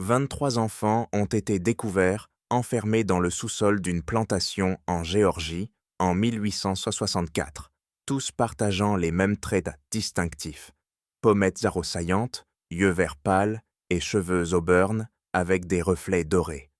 23 enfants ont été découverts enfermés dans le sous-sol d'une plantation en Géorgie en 1864, tous partageant les mêmes traits distinctifs. Pommettes arrossaillantes, yeux verts pâles et cheveux auburn avec des reflets dorés.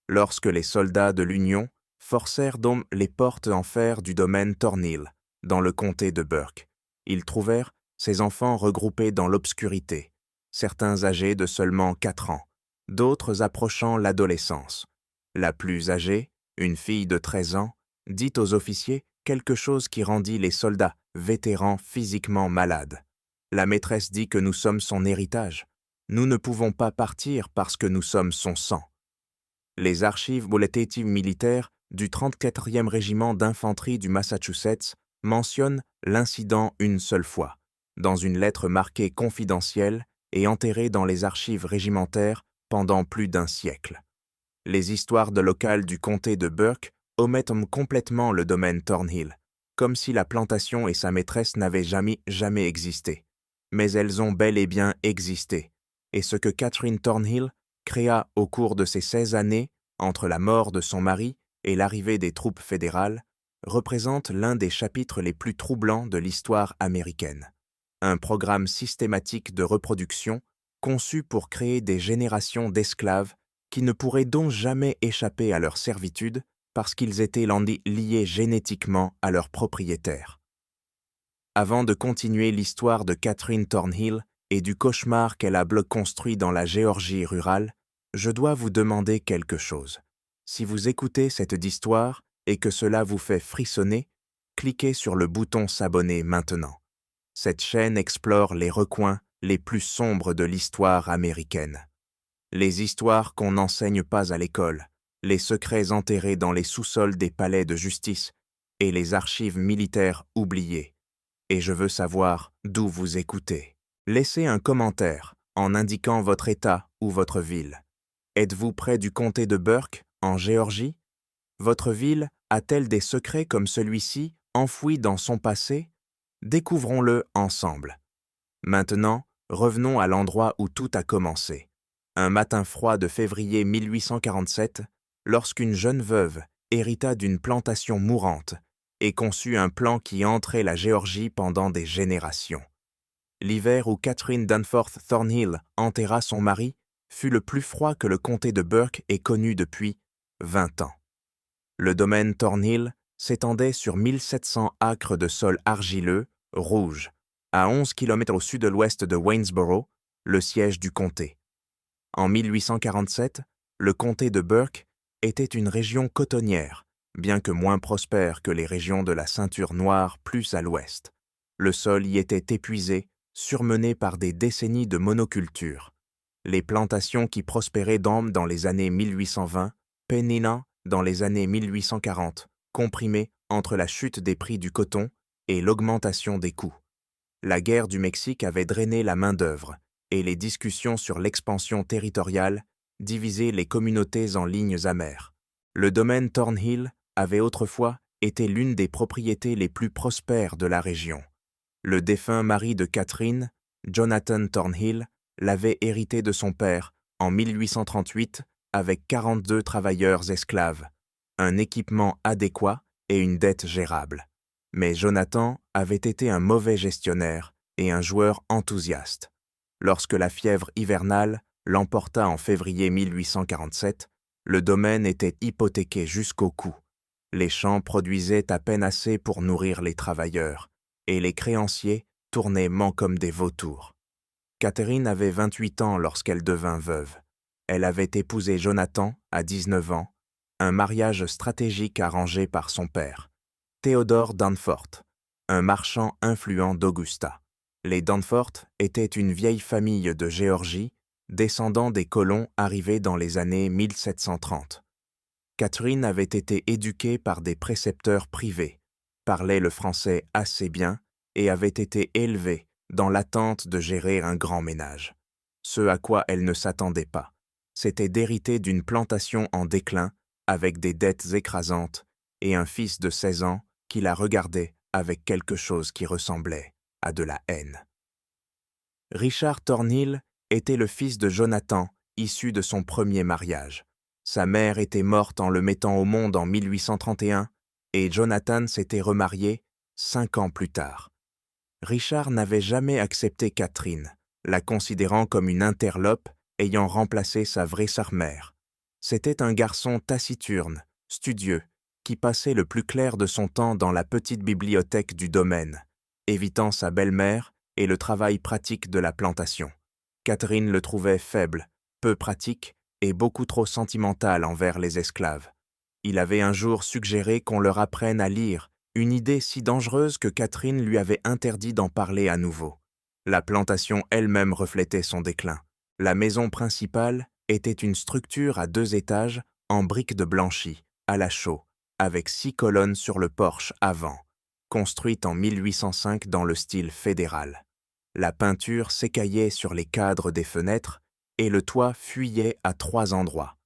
Lorsque les soldats de l'Union forcèrent donc les portes en fer du domaine Thornhill, dans le comté de Burke, ils trouvèrent ces enfants regroupés dans l'obscurité, certains âgés de seulement 4 ans, d'autres approchant l'adolescence. La plus âgée, une fille de 13 ans, dit aux officiers quelque chose qui rendit les soldats vétérans physiquement malades. La maîtresse dit que nous sommes son héritage. Nous ne pouvons pas partir parce que nous sommes son sang. Les archives bulletines militaires du 34e régiment d'infanterie du Massachusetts mentionnent l'incident une seule fois, dans une lettre marquée confidentielle et enterrée dans les archives régimentaires pendant plus d'un siècle. Les histoires de locales du comté de Burke omettent complètement le domaine Thornhill, comme si la plantation et sa maîtresse n'avaient jamais existé. Mais elles ont bel et bien existé, et ce que Catherine Thornhill créa au cours de ces 16 années, entre la mort de son mari et l'arrivée des troupes fédérales, représente l'un des chapitres les plus troublants de l'histoire américaine. Un programme systématique de reproduction conçu pour créer des générations d'esclaves qui ne pourraient donc jamais échapper à leur servitude parce qu'ils étaient liés génétiquement à leurs propriétaires. Avant de continuer l'histoire de Catherine Thornhill et du cauchemar qu'elle a construit dans la Géorgie rurale, je dois vous demander quelque chose. Si vous écoutez cette histoire et que cela vous fait frissonner, cliquez sur le bouton s'abonner maintenant. Cette chaîne explore les recoins les plus sombres de l'histoire américaine. Les histoires qu'on n'enseigne pas à l'école, les secrets enterrés dans les sous-sols des palais de justice et les archives militaires oubliées. Et je veux savoir d'où vous écoutez. Laissez un commentaire en indiquant votre état ou votre ville. Êtes-vous près du comté de Burke, en Géorgie? Votre ville a-t-elle des secrets comme celui-ci, enfouis dans son passé? Découvrons-le ensemble. Maintenant, revenons à l'endroit où tout a commencé. Un matin froid de février 1847, lorsqu'une jeune veuve hérita d'une plantation mourante et conçut un plan qui entrait la Géorgie pendant des générations. L'hiver où Catherine Danforth Thornhill enterra son mari fut le plus froid que le comté de Burke ait connu depuis 20 ans. Le domaine Thornhill s'étendait sur 1700 acres de sol argileux, rouge, à 11 km au sud-ouest de Waynesboro, le siège du comté. En 1847, le comté de Burke était une région cotonnière, bien que moins prospère que les régions de la ceinture noire plus à l'ouest. Le sol y était épuisé, surmené par des décennies de monoculture. Les plantations qui prospéraient dans les années 1820, péninant dans les années 1840, comprimées entre la chute des prix du coton et l'augmentation des coûts. La guerre du Mexique avait drainé la main-d'œuvre, et les discussions sur l'expansion territoriale divisaient les communautés en lignes amères. Le domaine Thornhill avait autrefois été l'une des propriétés les plus prospères de la région. Le défunt mari de Catherine, Jonathan Thornhill, l'avait hérité de son père en 1838 avec 42 travailleurs esclaves, un équipement adéquat et une dette gérable. Mais Jonathan avait été un mauvais gestionnaire et un joueur enthousiaste. Lorsque la fièvre hivernale l'emporta en février 1847, le domaine était hypothéqué jusqu'au cou. Les champs produisaient à peine assez pour nourrir les travailleurs, et les créanciers tournaient comme des vautours. Catherine avait 28 ans lorsqu'elle devint veuve. Elle avait épousé Jonathan à 19 ans, un mariage stratégique arrangé par son père, Theodore Danforth, un marchand influent d'Augusta. Les Danforth étaient une vieille famille de Géorgie, descendants des colons arrivés dans les années 1730. Catherine avait été éduquée par des précepteurs privés, parlait le français assez bien et avait été élevée dans l'attente de gérer un grand ménage. Ce à quoi elle ne s'attendait pas, c'était d'hériter d'une plantation en déclin avec des dettes écrasantes et un fils de 16 ans qui la regardait avec quelque chose qui ressemblait à de la haine. Richard Thornhill était le fils de Jonathan issu de son premier mariage. Sa mère était morte en le mettant au monde en 1831 et Jonathan s'était remarié 5 ans plus tard. Richard n'avait jamais accepté Catherine, la considérant comme une interlope ayant remplacé sa vraie sœur-mère. C'était un garçon taciturne, studieux, qui passait le plus clair de son temps dans la petite bibliothèque du domaine, évitant sa belle-mère et le travail pratique de la plantation. Catherine le trouvait faible, peu pratique et beaucoup trop sentimental envers les esclaves. Il avait un jour suggéré qu'on leur apprenne à lire, une idée si dangereuse que Catherine lui avait interdit d'en parler à nouveau. La plantation elle-même reflétait son déclin. La maison principale était une structure à 2 étages en briques de blanchie, à la chaux, avec 6 colonnes sur le porche avant, construite en 1805 dans le style fédéral. La peinture s'écaillait sur les cadres des fenêtres et le toit fuyait à 3 endroits.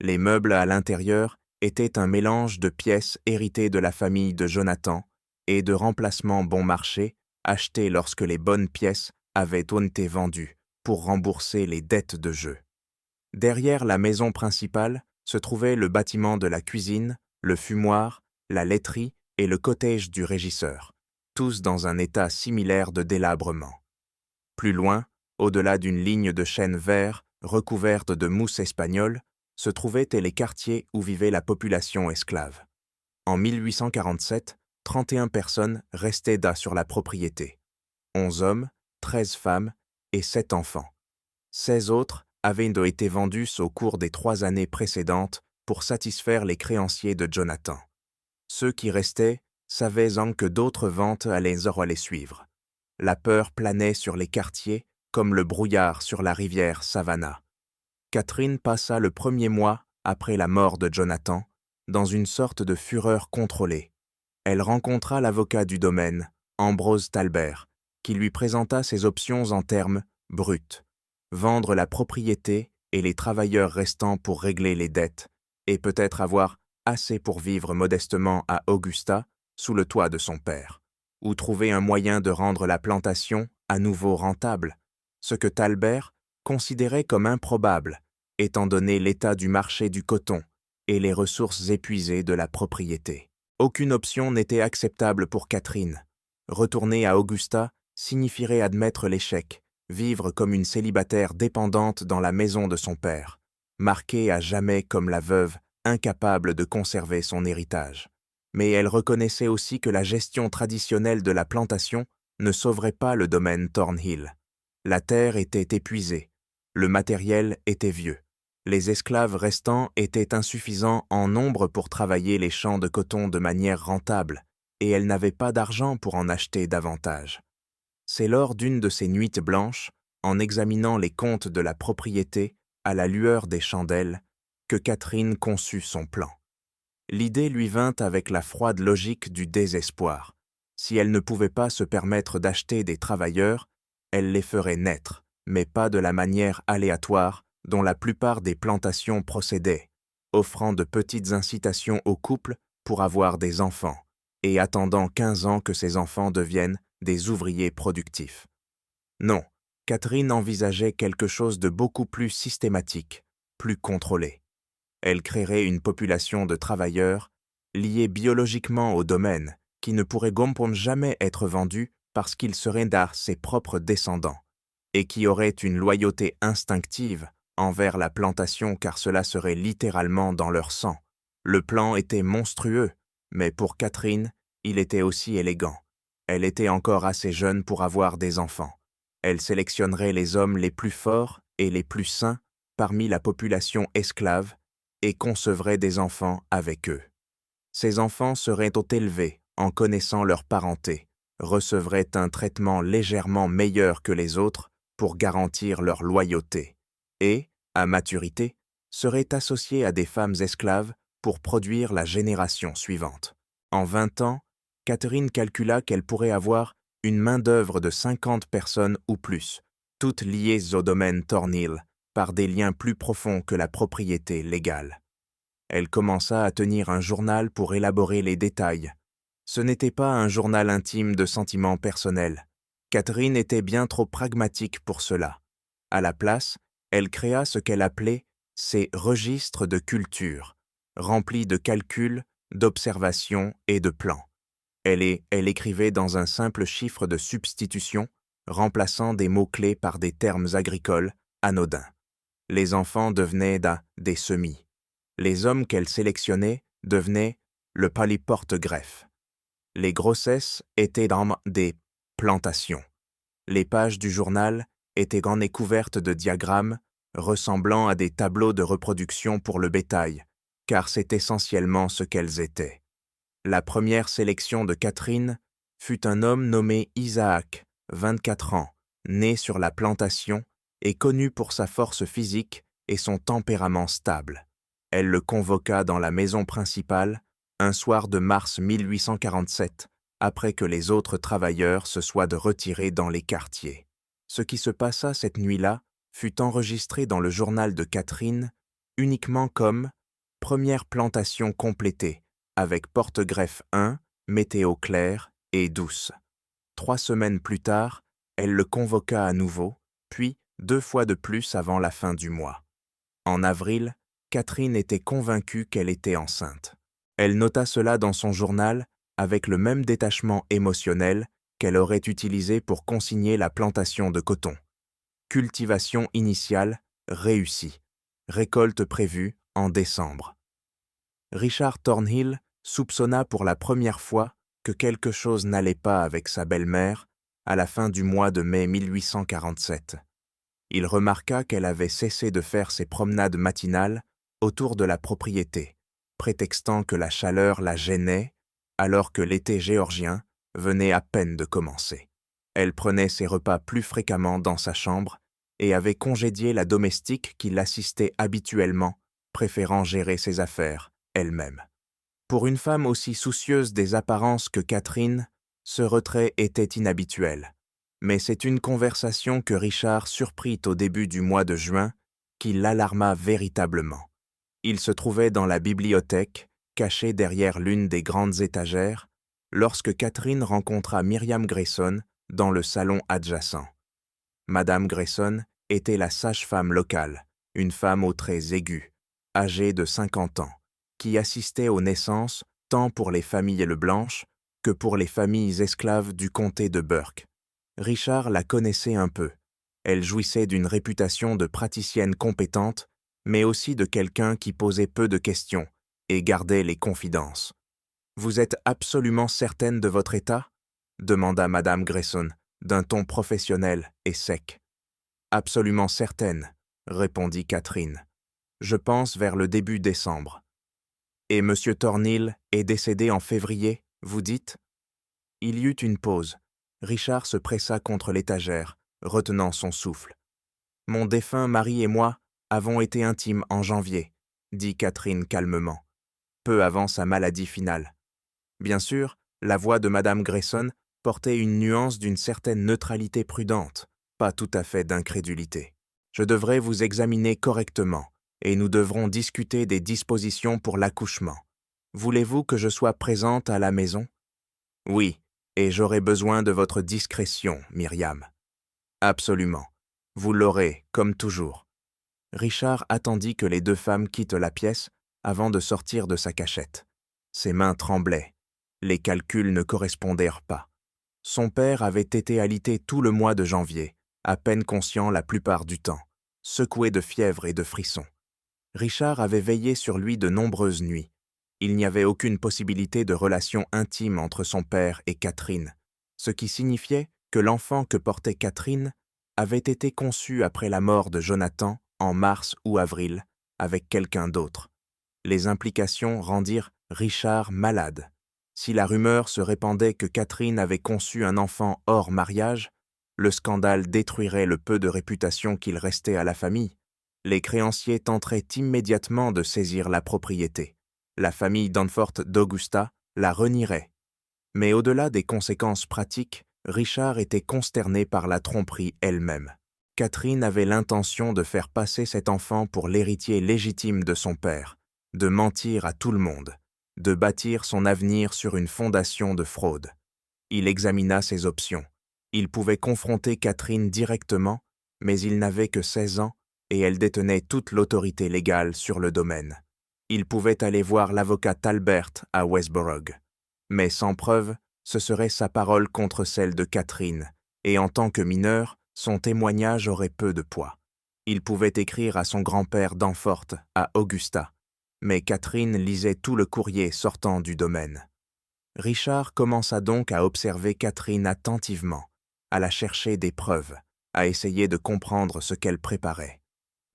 Les meubles à l'intérieur étaient un mélange de pièces héritées de la famille de Jonathan et de remplacements bon marché achetés lorsque les bonnes pièces avaient été vendues pour rembourser les dettes de jeu. Derrière la maison principale se trouvait le bâtiment de la cuisine, le fumoir, la laiterie et le cottage du régisseur, tous dans un état similaire de délabrement. Plus loin, au-delà d'une ligne de chênes verts recouverte de mousse espagnole, se trouvaient les quartiers où vivait la population esclave. En 1847, 31 personnes restaient sur la propriété. 11 hommes, 13 femmes et 7 enfants. 16 autres avaient été vendus au cours des 3 années précédentes pour satisfaire les créanciers de Jonathan. Ceux qui restaient savaient que d'autres ventes allaient les suivre. La peur planait sur les quartiers comme le brouillard sur la rivière Savannah. Catherine passa le premier mois après la mort de Jonathan dans une sorte de fureur contrôlée. Elle rencontra l'avocat du domaine, Ambrose Talbert, qui lui présenta ses options en termes bruts: vendre la propriété et les travailleurs restants pour régler les dettes, et peut-être avoir assez pour vivre modestement à Augusta, sous le toit de son père, ou trouver un moyen de rendre la plantation à nouveau rentable, ce que Talbert considérait comme improbable, étant donné l'état du marché du coton et les ressources épuisées de la propriété. Aucune option n'était acceptable pour Catherine. Retourner à Augusta signifierait admettre l'échec, vivre comme une célibataire dépendante dans la maison de son père, marquée à jamais comme la veuve incapable de conserver son héritage. Mais elle reconnaissait aussi que la gestion traditionnelle de la plantation ne sauverait pas le domaine Thornhill. La terre était épuisée, le matériel était vieux. Les esclaves restants étaient insuffisants en nombre pour travailler les champs de coton de manière rentable, et elle n'avait pas d'argent pour en acheter davantage. C'est lors d'une de ces nuits blanches, en examinant les comptes de la propriété à la lueur des chandelles, que Catherine conçut son plan. L'idée lui vint avec la froide logique du désespoir. Si elle ne pouvait pas se permettre d'acheter des travailleurs, elle les ferait naître, mais pas de la manière aléatoire dont la plupart des plantations procédaient, offrant de petites incitations aux couples pour avoir des enfants, et attendant 15 ans que ces enfants deviennent des ouvriers productifs. Non, Catherine envisageait quelque chose de beaucoup plus systématique, plus contrôlé. Elle créerait une population de travailleurs liés biologiquement au domaine, qui ne pourraient jamais être vendus parce qu'ils seraient ses propres descendants, et qui auraient une loyauté instinctive envers la plantation car cela serait littéralement dans leur sang. Le plan était monstrueux, mais pour Catherine, il était aussi élégant. Elle était encore assez jeune pour avoir des enfants. Elle sélectionnerait les hommes les plus forts et les plus sains parmi la population esclave et concevrait des enfants avec eux. Ces enfants seraient élevés en connaissant leur parenté, recevraient un traitement légèrement meilleur que les autres pour garantir leur loyauté, et, à maturité, seraient associés à des femmes esclaves pour produire la génération suivante. En 20 ans, Catherine calcula qu'elle pourrait avoir une main-d'œuvre de 50 personnes ou plus, toutes liées au domaine Thornhill par des liens plus profonds que la propriété légale. Elle commença à tenir un journal pour élaborer les détails. Ce n'était pas un journal intime de sentiments personnels. Catherine était bien trop pragmatique pour cela. À la place, Elle créa ce qu'elle appelait ses registres de culture, remplis de calculs, d'observations et de plans. Elle écrivait dans un simple chiffre de substitution, remplaçant des mots-clés par des termes agricoles anodins. Les enfants devenaient des semis. Les hommes qu'elle sélectionnait devenaient le polyporte-greffe. Les grossesses étaient dans des plantations. Les pages du journal étaient en couvertes de diagrammes ressemblant à des tableaux de reproduction pour le bétail, car c'est essentiellement ce qu'elles étaient. La première sélection de Catherine fut un homme nommé Isaac, 24 ans, né sur la plantation et connu pour sa force physique et son tempérament stable. Elle le convoqua dans la maison principale un soir de mars 1847, après que les autres travailleurs se soient retirés dans les quartiers. Ce qui se passa cette nuit-là fut enregistré dans le journal de Catherine uniquement comme « première plantation complétée » avec porte-greffe 1, météo claire et douce. 3 semaines plus tard, elle le convoqua à nouveau, puis 2 fois de plus avant la fin du mois. En avril, Catherine était convaincue qu'elle était enceinte. Elle nota cela dans son journal avec le même détachement émotionnel qu'elle aurait utilisé pour consigner la plantation de coton. Cultivation initiale réussie. Récolte prévue en décembre. Richard Thornhill soupçonna pour la première fois que quelque chose n'allait pas avec sa belle-mère à la fin du mois de mai 1847. Il remarqua qu'elle avait cessé de faire ses promenades matinales autour de la propriété, prétextant que la chaleur la gênait alors que l'été géorgien venait à peine de commencer. Elle prenait ses repas plus fréquemment dans sa chambre et avait congédié la domestique qui l'assistait habituellement, préférant gérer ses affaires elle-même. Pour une femme aussi soucieuse des apparences que Catherine, ce retrait était inhabituel. Mais c'est une conversation que Richard surprit au début du mois de juin qui l'alarma véritablement. Il se trouvait dans la bibliothèque, caché derrière l'une des grandes étagères, lorsque Catherine rencontra Myriam Grayson dans le salon adjacent. Madame Grayson était la sage-femme locale, une femme aux traits aigus, âgée de 50 ans, qui assistait aux naissances tant pour les familles Leblanche que pour les familles esclaves du comté de Burke. Richard la connaissait un peu. Elle jouissait d'une réputation de praticienne compétente, mais aussi de quelqu'un qui posait peu de questions et gardait les confidences. « Vous êtes absolument certaine de votre état » demanda Madame Grayson, d'un ton professionnel et sec. « Absolument certaine » répondit Catherine. « Je pense vers le début décembre. » « Et M. Thornhill est décédé en février, vous dites ?» Il y eut une pause. Richard se pressa contre l'étagère, retenant son souffle. « Mon défunt mari et moi avons été intimes en janvier, » dit Catherine calmement, peu avant sa maladie finale. Bien sûr, la voix de Madame Grayson portait une nuance d'une certaine neutralité prudente, pas tout à fait d'incrédulité. « Je devrais vous examiner correctement, et nous devrons discuter des dispositions pour l'accouchement. Voulez-vous que je sois présente à la maison ? » ?»« Oui, et j'aurai besoin de votre discrétion, Myriam. »« Absolument. Vous l'aurez, comme toujours. » Richard attendit que les 2 femmes quittent la pièce avant de sortir de sa cachette. Ses mains tremblaient. Les calculs ne correspondèrent pas. Son père avait été alité tout le mois de janvier, à peine conscient la plupart du temps, secoué de fièvre et de frissons. Richard avait veillé sur lui de nombreuses nuits. Il n'y avait aucune possibilité de relation intime entre son père et Catherine, ce qui signifiait que l'enfant que portait Catherine avait été conçu après la mort de Jonathan en mars ou avril, avec quelqu'un d'autre. Les implications rendirent Richard malade. Si la rumeur se répandait que Catherine avait conçu un enfant hors mariage, le scandale détruirait le peu de réputation qu'il restait à la famille. Les créanciers tenteraient immédiatement de saisir la propriété. La famille Danforth d'Augusta la renierait. Mais au-delà des conséquences pratiques, Richard était consterné par la tromperie elle-même. Catherine avait l'intention de faire passer cet enfant pour l'héritier légitime de son père, de mentir à tout le monde, de bâtir son avenir sur une fondation de fraude. Il examina ses options. Il pouvait confronter Catherine directement, mais il n'avait que 16 ans et elle détenait toute l'autorité légale sur le domaine. Il pouvait aller voir l'avocat Talbert à Westborough. Mais sans preuve, ce serait sa parole contre celle de Catherine, et en tant que mineur, son témoignage aurait peu de poids. Il pouvait écrire à son grand-père Danforth, à Augusta, mais Catherine lisait tout le courrier sortant du domaine. Richard commença donc à observer Catherine attentivement, à la chercher des preuves, à essayer de comprendre ce qu'elle préparait.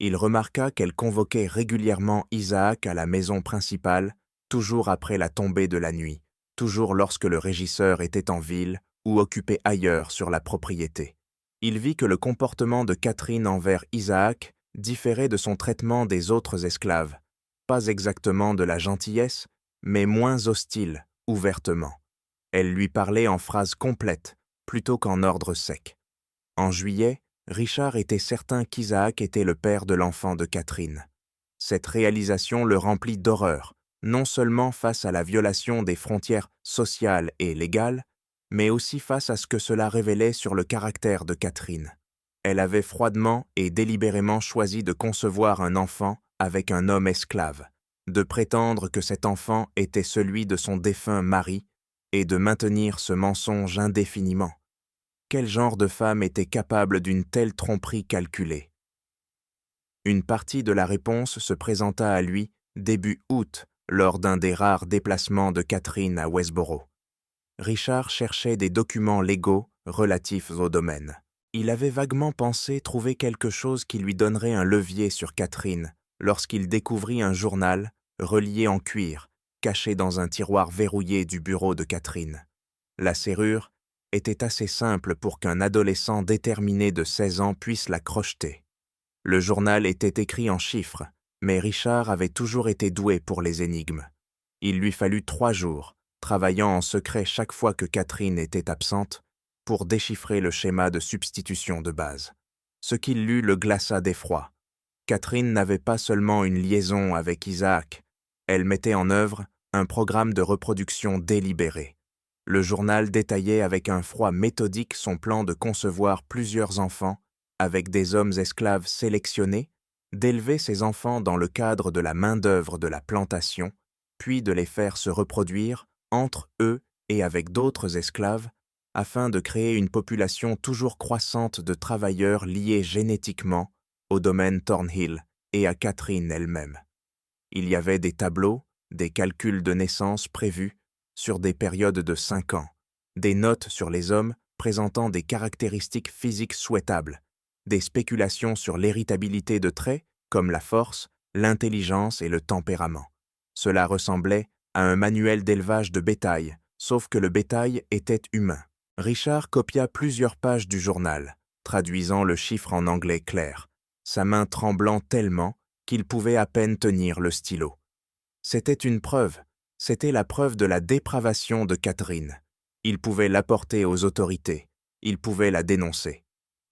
Il remarqua qu'elle convoquait régulièrement Isaac à la maison principale, toujours après la tombée de la nuit, toujours lorsque le régisseur était en ville ou occupé ailleurs sur la propriété. Il vit que le comportement de Catherine envers Isaac différait de son traitement des autres esclaves, pas exactement de la gentillesse, mais moins hostile, ouvertement. Elle lui parlait en phrases complètes, plutôt qu'en ordre sec. En juillet, Richard était certain qu'Isaac était le père de l'enfant de Catherine. Cette réalisation le remplit d'horreur, non seulement face à la violation des frontières sociales et légales, mais aussi face à ce que cela révélait sur le caractère de Catherine. Elle avait froidement et délibérément choisi de concevoir un enfant avec un homme esclave, de prétendre que cet enfant était celui de son défunt mari et de maintenir ce mensonge indéfiniment. Quel genre de femme était capable d'une telle tromperie calculée? Une partie de la réponse se présenta à lui début août, lors d'un des rares déplacements de Catherine à Westborough. Richard cherchait des documents légaux relatifs au domaine. Il avait vaguement pensé trouver quelque chose qui lui donnerait un levier sur Catherine lorsqu'il découvrit un journal relié en cuir, caché dans un tiroir verrouillé du bureau de Catherine. La serrure était assez simple pour qu'un adolescent déterminé de 16 ans puisse la crocheter. Le journal était écrit en chiffres, mais Richard avait toujours été doué pour les énigmes. Il lui fallut 3 jours, travaillant en secret chaque fois que Catherine était absente, pour déchiffrer le schéma de substitution de base. Ce qu'il lut le glaça d'effroi. Catherine n'avait pas seulement une liaison avec Isaac, elle mettait en œuvre un programme de reproduction délibéré. Le journal détaillait avec un froid méthodique son plan de concevoir plusieurs enfants avec des hommes esclaves sélectionnés, d'élever ces enfants dans le cadre de la main-d'œuvre de la plantation, puis de les faire se reproduire entre eux et avec d'autres esclaves, afin de créer une population toujours croissante de travailleurs liés génétiquement au domaine Thornhill et à Catherine elle-même. Il y avait des tableaux, des calculs de naissance prévus sur des périodes de 5 ans, des notes sur les hommes présentant des caractéristiques physiques souhaitables, des spéculations sur l'héritabilité de traits comme la force, l'intelligence et le tempérament. Cela ressemblait à un manuel d'élevage de bétail, sauf que le bétail était humain. Richard copia plusieurs pages du journal, traduisant le chiffre en anglais clair, sa main tremblant tellement qu'il pouvait à peine tenir le stylo. C'était une preuve, c'était la preuve de la dépravation de Catherine. Il pouvait l'apporter aux autorités, il pouvait la dénoncer.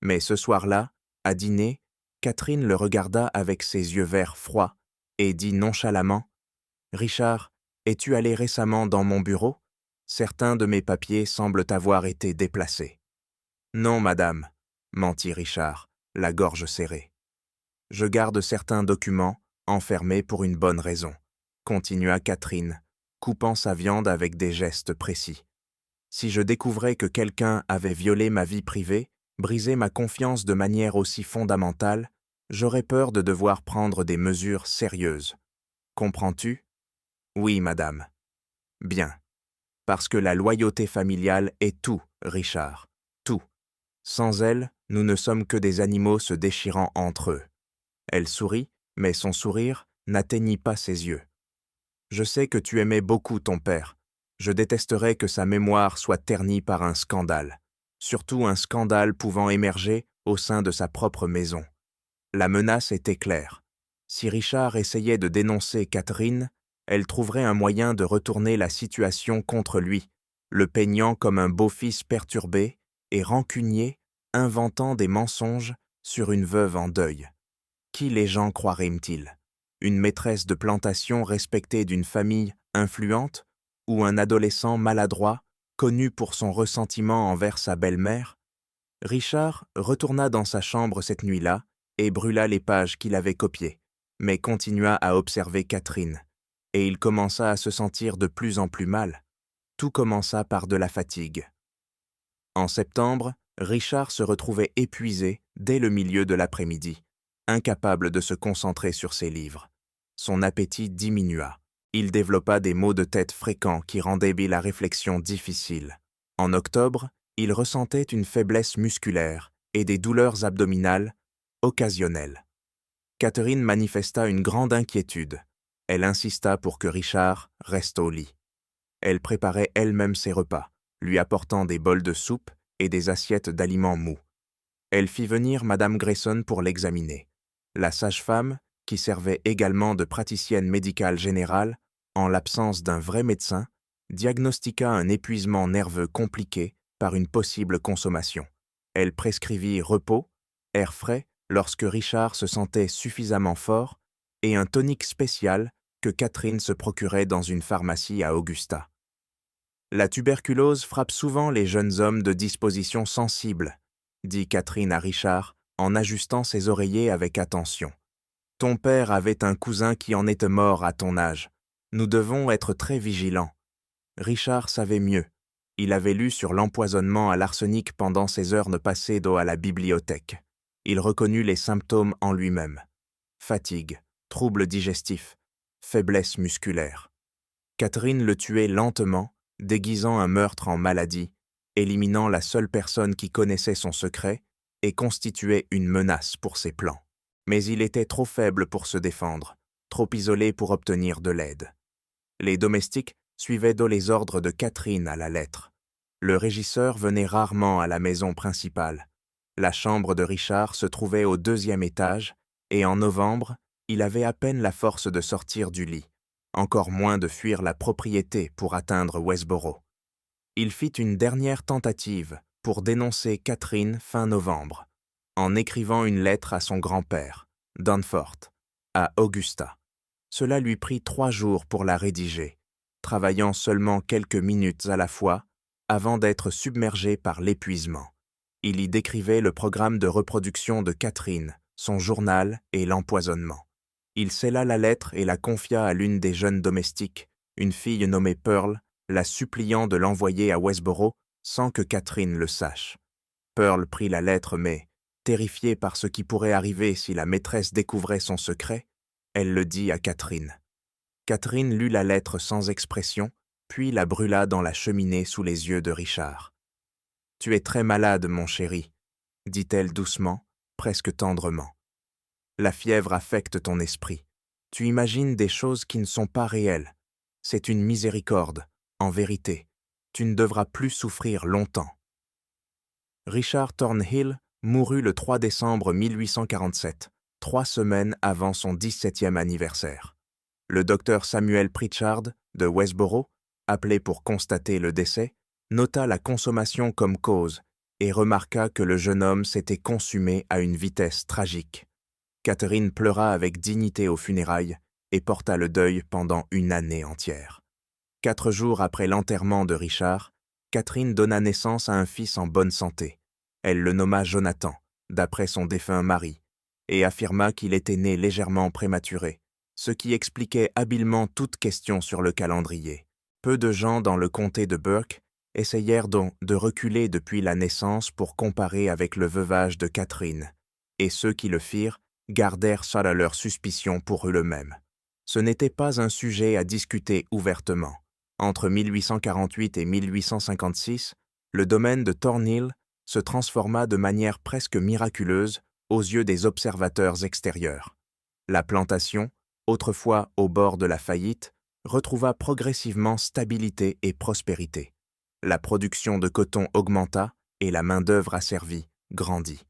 Mais ce soir-là, à dîner, Catherine le regarda avec ses yeux verts froids et dit nonchalamment « Richard, es-tu allé récemment dans mon bureau? Certains de mes papiers semblent avoir été déplacés. » « Non, madame, » mentit Richard, la gorge serrée. « Je garde certains documents enfermés pour une bonne raison, » continua Catherine, coupant sa viande avec des gestes précis. « Si je découvrais que quelqu'un avait violé ma vie privée, brisé ma confiance de manière aussi fondamentale, j'aurais peur de devoir prendre des mesures sérieuses. Comprends-tu? » « Oui, madame. »« Bien. Parce que la loyauté familiale est tout, Richard, tout. Sans elle, nous ne sommes que des animaux se déchirant entre eux. » Elle sourit, mais son sourire n'atteignit pas ses yeux. « Je sais que tu aimais beaucoup ton père. Je détesterais que sa mémoire soit ternie par un scandale, surtout un scandale pouvant émerger au sein de sa propre maison. » La menace était claire. Si Richard essayait de dénoncer Catherine, elle trouverait un moyen de retourner la situation contre lui, le peignant comme un beau-fils perturbé et rancunier, inventant des mensonges sur une veuve en deuil. Qui les gens croiraient-ils? Une maîtresse de plantation respectée d'une famille influente ou un adolescent maladroit, connu pour son ressentiment envers sa belle-mère? Richard retourna dans sa chambre cette nuit-là et brûla les pages qu'il avait copiées, mais continua à observer Catherine, et il commença à se sentir de plus en plus mal. Tout commença par de la fatigue. En septembre, Richard se retrouvait épuisé dès le milieu de l'après-midi, incapable de se concentrer sur ses livres. Son appétit diminua. Il développa des maux de tête fréquents qui rendaient la réflexion difficile. En octobre, il ressentait une faiblesse musculaire et des douleurs abdominales occasionnelles. Catherine manifesta une grande inquiétude. Elle insista pour que Richard reste au lit. Elle préparait elle-même ses repas, lui apportant des bols de soupe et des assiettes d'aliments mous. Elle fit venir Madame Grayson pour l'examiner. La sage-femme, qui servait également de praticienne médicale générale, en l'absence d'un vrai médecin, diagnostiqua un épuisement nerveux compliqué par une possible consommation. Elle prescrivit repos, air frais lorsque Richard se sentait suffisamment fort et un tonique spécial que Catherine se procurait dans une pharmacie à Augusta. La tuberculose frappe souvent les jeunes hommes de disposition sensible, dit Catherine à Richard en ajustant ses oreillers avec attention. Ton père avait un cousin qui en était mort à ton âge. Nous devons être très vigilants. Richard savait mieux. Il avait lu sur l'empoisonnement à l'arsenic pendant ses heures de passées à la bibliothèque. Il reconnut les symptômes en lui-même. Fatigue, troubles digestifs, faiblesse musculaire. Catherine le tuait lentement, déguisant un meurtre en maladie, éliminant la seule personne qui connaissait son secret et constituait une menace pour ses plans. Mais il était trop faible pour se défendre, trop isolé pour obtenir de l'aide. Les domestiques suivaient les ordres de Catherine à la lettre. Le régisseur venait rarement à la maison principale. La chambre de Richard se trouvait au 2e étage et en novembre, il avait à peine la force de sortir du lit, encore moins de fuir la propriété pour atteindre Westboro. Il fit une dernière tentative pour dénoncer Catherine fin novembre, en écrivant une lettre à son grand-père, Danforth, à Augusta. Cela lui prit 3 jours pour la rédiger, travaillant seulement quelques minutes à la fois avant d'être submergé par l'épuisement. Il y décrivait le programme de reproduction de Catherine, son journal et l'empoisonnement. Il scella la lettre et la confia à l'une des jeunes domestiques, une fille nommée Pearl, la suppliant de l'envoyer à Westboro sans que Catherine le sache. Pearl prit la lettre mais, terrifiée par ce qui pourrait arriver si la maîtresse découvrait son secret, elle le dit à Catherine. Catherine lut la lettre sans expression, puis la brûla dans la cheminée sous les yeux de Richard. « Tu es très malade, mon chéri, » dit-elle doucement, presque tendrement. « La fièvre affecte ton esprit. Tu imagines des choses qui ne sont pas réelles. C'est une miséricorde, en vérité. Tu ne devras plus souffrir longtemps. » Richard Thornhill mourut le 3 décembre 1847, 3 semaines avant son 17e anniversaire. Le docteur Samuel Pritchard, de Westboro, appelé pour constater le décès, nota la consommation comme cause et remarqua que le jeune homme s'était consumé à une vitesse tragique. Catherine pleura avec dignité aux funérailles et porta le deuil pendant 1 année entière. 4 jours après l'enterrement de Richard, Catherine donna naissance à un fils en bonne santé. Elle le nomma Jonathan, d'après son défunt mari, et affirma qu'il était né légèrement prématuré, ce qui expliquait habilement toute question sur le calendrier. Peu de gens dans le comté de Burke essayèrent donc de reculer depuis la naissance pour comparer avec le veuvage de Catherine, et ceux qui le firent gardèrent ça à leur suspicion pour eux-mêmes. Ce n'était pas un sujet à discuter ouvertement. Entre 1848 et 1856, le domaine de Thornhill se transforma de manière presque miraculeuse aux yeux des observateurs extérieurs. La plantation, autrefois au bord de la faillite, retrouva progressivement stabilité et prospérité. La production de coton augmenta et la main-d'œuvre asservie grandit.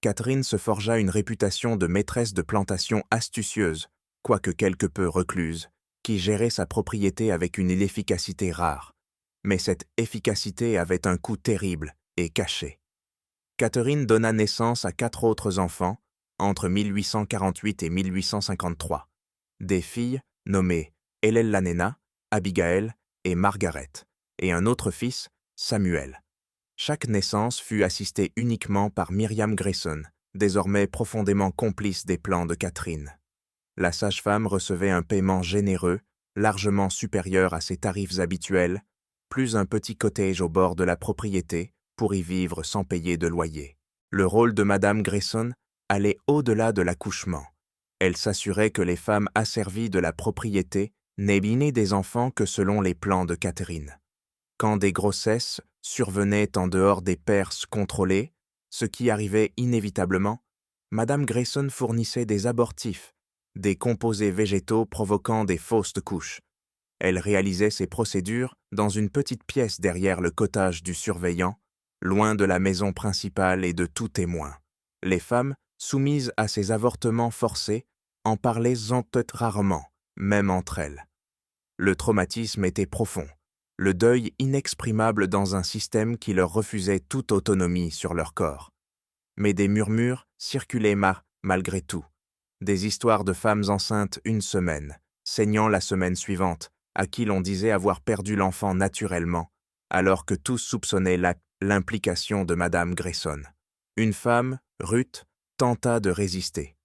Catherine se forgea une réputation de maîtresse de plantation astucieuse, quoique quelque peu recluse, qui gérait sa propriété avec une efficacité rare. Mais cette efficacité avait un coût terrible et caché. Catherine donna naissance à 4 autres enfants entre 1848 et 1853, des filles nommées Elellanena, Abigail et Margaret, et un autre fils, Samuel. Chaque naissance fut assistée uniquement par Miriam Grayson, désormais profondément complice des plans de Catherine. La sage-femme recevait un paiement généreux, largement supérieur à ses tarifs habituels, plus un petit cottage au bord de la propriété pour y vivre sans payer de loyer. Le rôle de Madame Grayson allait au-delà de l'accouchement. Elle s'assurait que les femmes asservies de la propriété n'aient né des enfants que selon les plans de Catherine. Quand des grossesses survenaient en dehors des pairs contrôlés, ce qui arrivait inévitablement, Madame Grayson fournissait des abortifs, des composés végétaux provoquant des fausses couches. Elle réalisait ces procédures dans une petite pièce derrière le cottage du surveillant, loin de la maison principale et de tout témoin. Les femmes, soumises à ces avortements forcés, en parlaient peut-être rarement, même entre elles. Le traumatisme était profond, le deuil inexprimable dans un système qui leur refusait toute autonomie sur leur corps. Mais des murmures circulaient malgré tout. Des histoires de femmes enceintes une semaine, saignant la semaine suivante, à qui l'on disait avoir perdu l'enfant naturellement, alors que tous soupçonnaient l'implication de Madame Grayson. Une femme, Ruth, tenta de résister.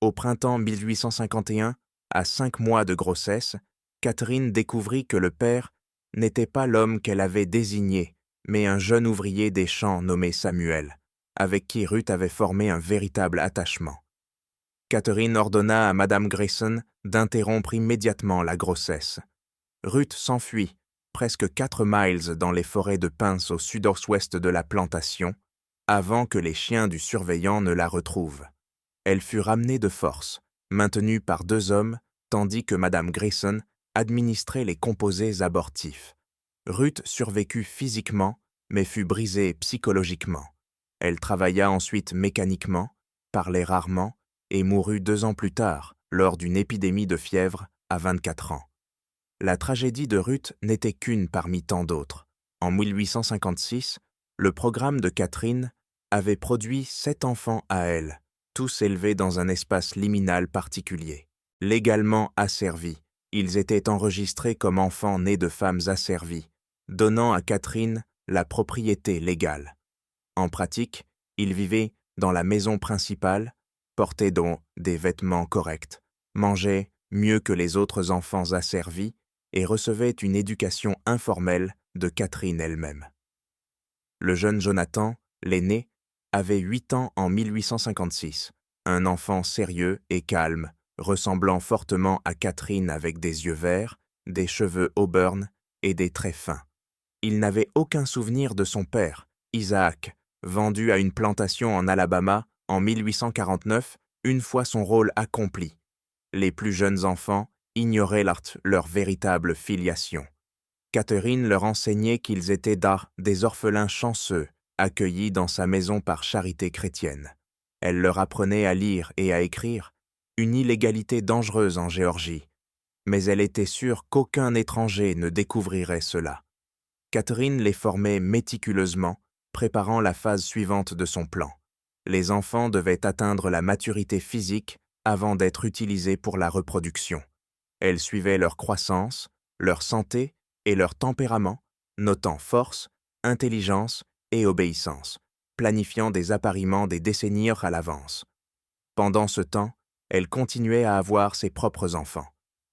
Au printemps 1851, à 5 mois de grossesse, Catherine découvrit que le père n'était pas l'homme qu'elle avait désigné, mais un jeune ouvrier des champs nommé Samuel, avec qui Ruth avait formé un véritable attachement. Catherine ordonna à Madame Grayson d'interrompre immédiatement la grossesse. Ruth s'enfuit, presque 4 miles dans les forêts de pins au sud-ouest de la plantation, avant que les chiens du surveillant ne la retrouvent. Elle fut ramenée de force, maintenue par 2 hommes, tandis que Madame Grayson administrait les composés abortifs. Ruth survécut physiquement, mais fut brisée psychologiquement. Elle travailla ensuite mécaniquement, parlait rarement, et mourut 2 ans plus tard, lors d'une épidémie de fièvre, à 24 ans. La tragédie de Ruth n'était qu'une parmi tant d'autres. En 1856, le programme de Catherine avait produit 7 enfants à elle, tous élevés dans un espace liminal particulier. Légalement asservis, ils étaient enregistrés comme enfants nés de femmes asservies, donnant à Catherine la propriété légale. En pratique, ils vivaient dans la maison principale, portaient donc des vêtements corrects, mangeaient mieux que les autres enfants asservis et recevaient une éducation informelle de Catherine elle-même. Le jeune Jonathan, l'aîné, avait 8 ans en 1856, un enfant sérieux et calme, ressemblant fortement à Catherine avec des yeux verts, des cheveux auburn et des traits fins. Il n'avait aucun souvenir de son père, Isaac, vendu à une plantation en Alabama en 1849, une fois son rôle accompli. Les plus jeunes enfants ignoraient leur véritable filiation. Catherine leur enseignait qu'ils étaient des orphelins chanceux, accueillis dans sa maison par charité chrétienne. Elle leur apprenait à lire et à écrire, une illégalité dangereuse en Géorgie, mais elle était sûre qu'aucun étranger ne découvrirait cela. Catherine les formait méticuleusement, préparant la phase suivante de son plan. Les enfants devaient atteindre la maturité physique avant d'être utilisés pour la reproduction. Elle suivait leur croissance, leur santé et leur tempérament, notant force, intelligence et obéissance, planifiant des appariements des décennies à l'avance. Pendant ce temps, elle continuait à avoir ses propres enfants.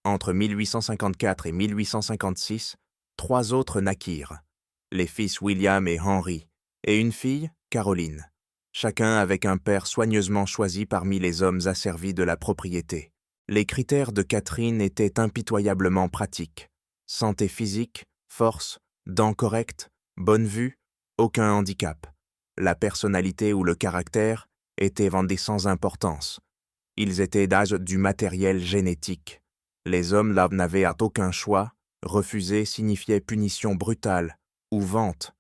Entre 1854 et 1856, 3 autres naquirent, les fils William et Henry, et une fille, Caroline, chacun avec un père soigneusement choisi parmi les hommes asservis de la propriété. Les critères de Catherine étaient impitoyablement pratiques. Santé physique, force, dents correctes, bonne vue, aucun handicap. La personnalité ou le caractère étaient vendés sans importance. Ils étaient d'âge du matériel génétique. Les hommes là n'avaient aucun choix, refuser signifiait punition brutale ou vente.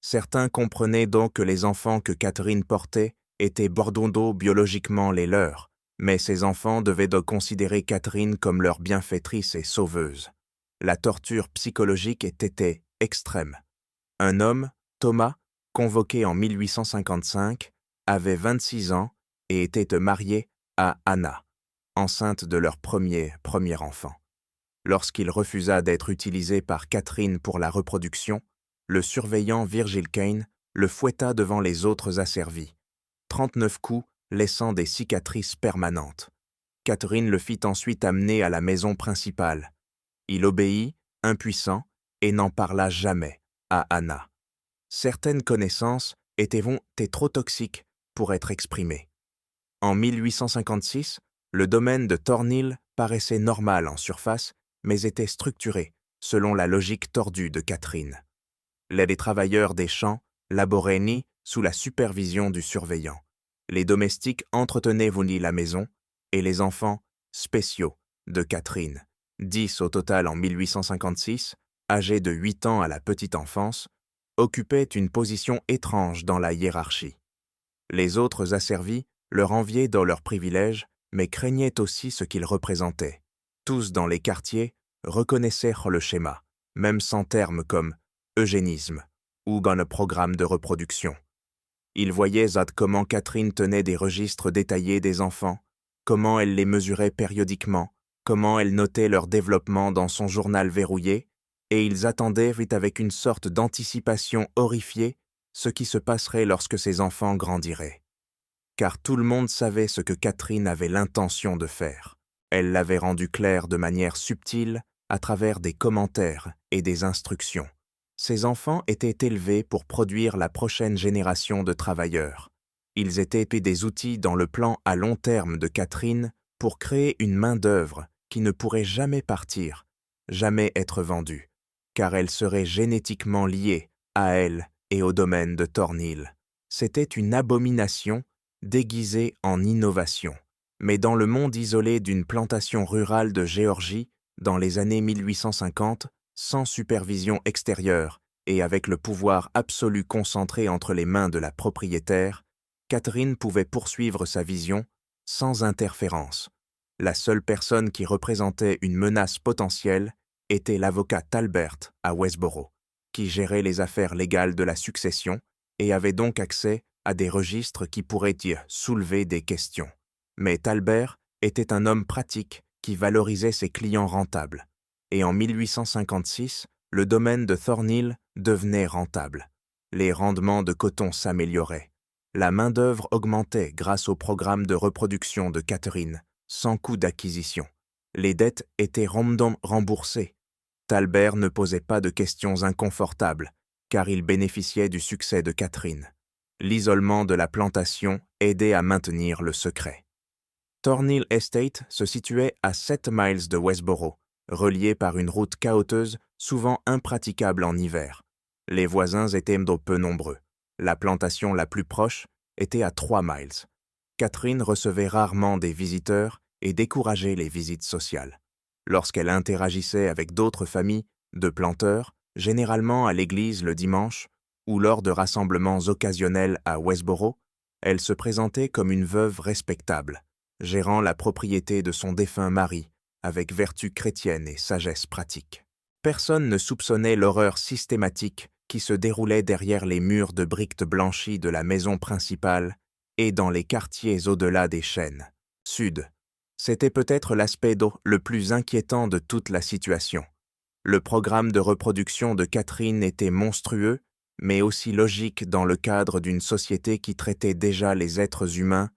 Certains comprenaient donc que les enfants que Catherine portait étaient bordondo biologiquement les leurs, mais ces enfants devaient donc considérer Catherine comme leur bienfaitrice et sauveuse. La torture psychologique était extrême. Un homme, Thomas, convoqué en 1855, avait 26 ans et était marié à Anna, enceinte de leur premier enfant. Lorsqu'il refusa d'être utilisé par Catherine pour la reproduction, le surveillant Virgil Kane le fouetta devant les autres asservis. 39 coups laissant des cicatrices permanentes. Catherine le fit ensuite amener à la maison principale. Il obéit, impuissant, et n'en parla jamais à Anna. Certaines connaissances étaient trop toxiques pour être exprimées. En 1856, le domaine de Thornhill paraissait normal en surface, mais était structuré selon la logique tordue de Catherine. Les travailleurs des champs laboraient nus sous la supervision du surveillant. Les domestiques entretenaient la maison, et les enfants spéciaux de Catherine, 10 au total en 1856, âgés de 8 ans à la petite enfance, occupaient une position étrange dans la hiérarchie. Les autres asservis leur enviaient dans leurs privilèges, mais craignaient aussi ce qu'ils représentaient. Tous dans les quartiers reconnaissaient le schéma, même sans termes comme eugénisme ou un programme de reproduction. Ils voyaient comment Catherine tenait des registres détaillés des enfants, comment elle les mesurait périodiquement, comment elle notait leur développement dans son journal verrouillé, et ils attendaient vite avec une sorte d'anticipation horrifiée ce qui se passerait lorsque ces enfants grandiraient. Car tout le monde savait ce que Catherine avait l'intention de faire. Elle l'avait rendu clair de manière subtile à travers des commentaires et des instructions. Ces enfants étaient élevés pour produire la prochaine génération de travailleurs. Ils étaient des outils dans le plan à long terme de Catherine pour créer une main-d'œuvre qui ne pourrait jamais partir, jamais être vendue, car elle serait génétiquement liée à elle et au domaine de Thornhill. C'était une abomination déguisée en innovation. Mais dans le monde isolé d'une plantation rurale de Géorgie, dans les années 1850, sans supervision extérieure et avec le pouvoir absolu concentré entre les mains de la propriétaire, Catherine pouvait poursuivre sa vision sans interférence. La seule personne qui représentait une menace potentielle était l'avocat Talbert à Westboro, qui gérait les affaires légales de la succession et avait donc accès à des registres qui pourraient y soulever des questions. Mais Talbert était un homme pratique qui valorisait ses clients rentables. Et en 1856, le domaine de Thornhill devenait rentable. Les rendements de coton s'amélioraient. La main-d'œuvre augmentait grâce au programme de reproduction de Catherine, sans coût d'acquisition. Les dettes étaient remboursées. Talbert ne posait pas de questions inconfortables, car il bénéficiait du succès de Catherine. L'isolement de la plantation aidait à maintenir le secret. Thornhill Estate se situait à 7 miles de Westboro, relié par une route cahoteuse, souvent impraticable en hiver. Les voisins étaient peu nombreux. La plantation la plus proche était à 3 miles. Catherine recevait rarement des visiteurs et décourageait les visites sociales. Lorsqu'elle interagissait avec d'autres familles de planteurs, généralement à l'église le dimanche ou lors de rassemblements occasionnels à Westboro, elle se présentait comme une veuve respectable, gérant la propriété de son défunt mari avec vertu chrétienne et sagesse pratique. Personne ne soupçonnait l'horreur systématique qui se déroulait derrière les murs de briques blanchies de la maison principale et dans les quartiers au-delà des chênes. Sud. C'était peut-être l'aspect le plus inquiétant de toute la situation. Le programme de reproduction de Catherine était monstrueux, mais aussi logique dans le cadre d'une société qui traitait déjà les êtres humains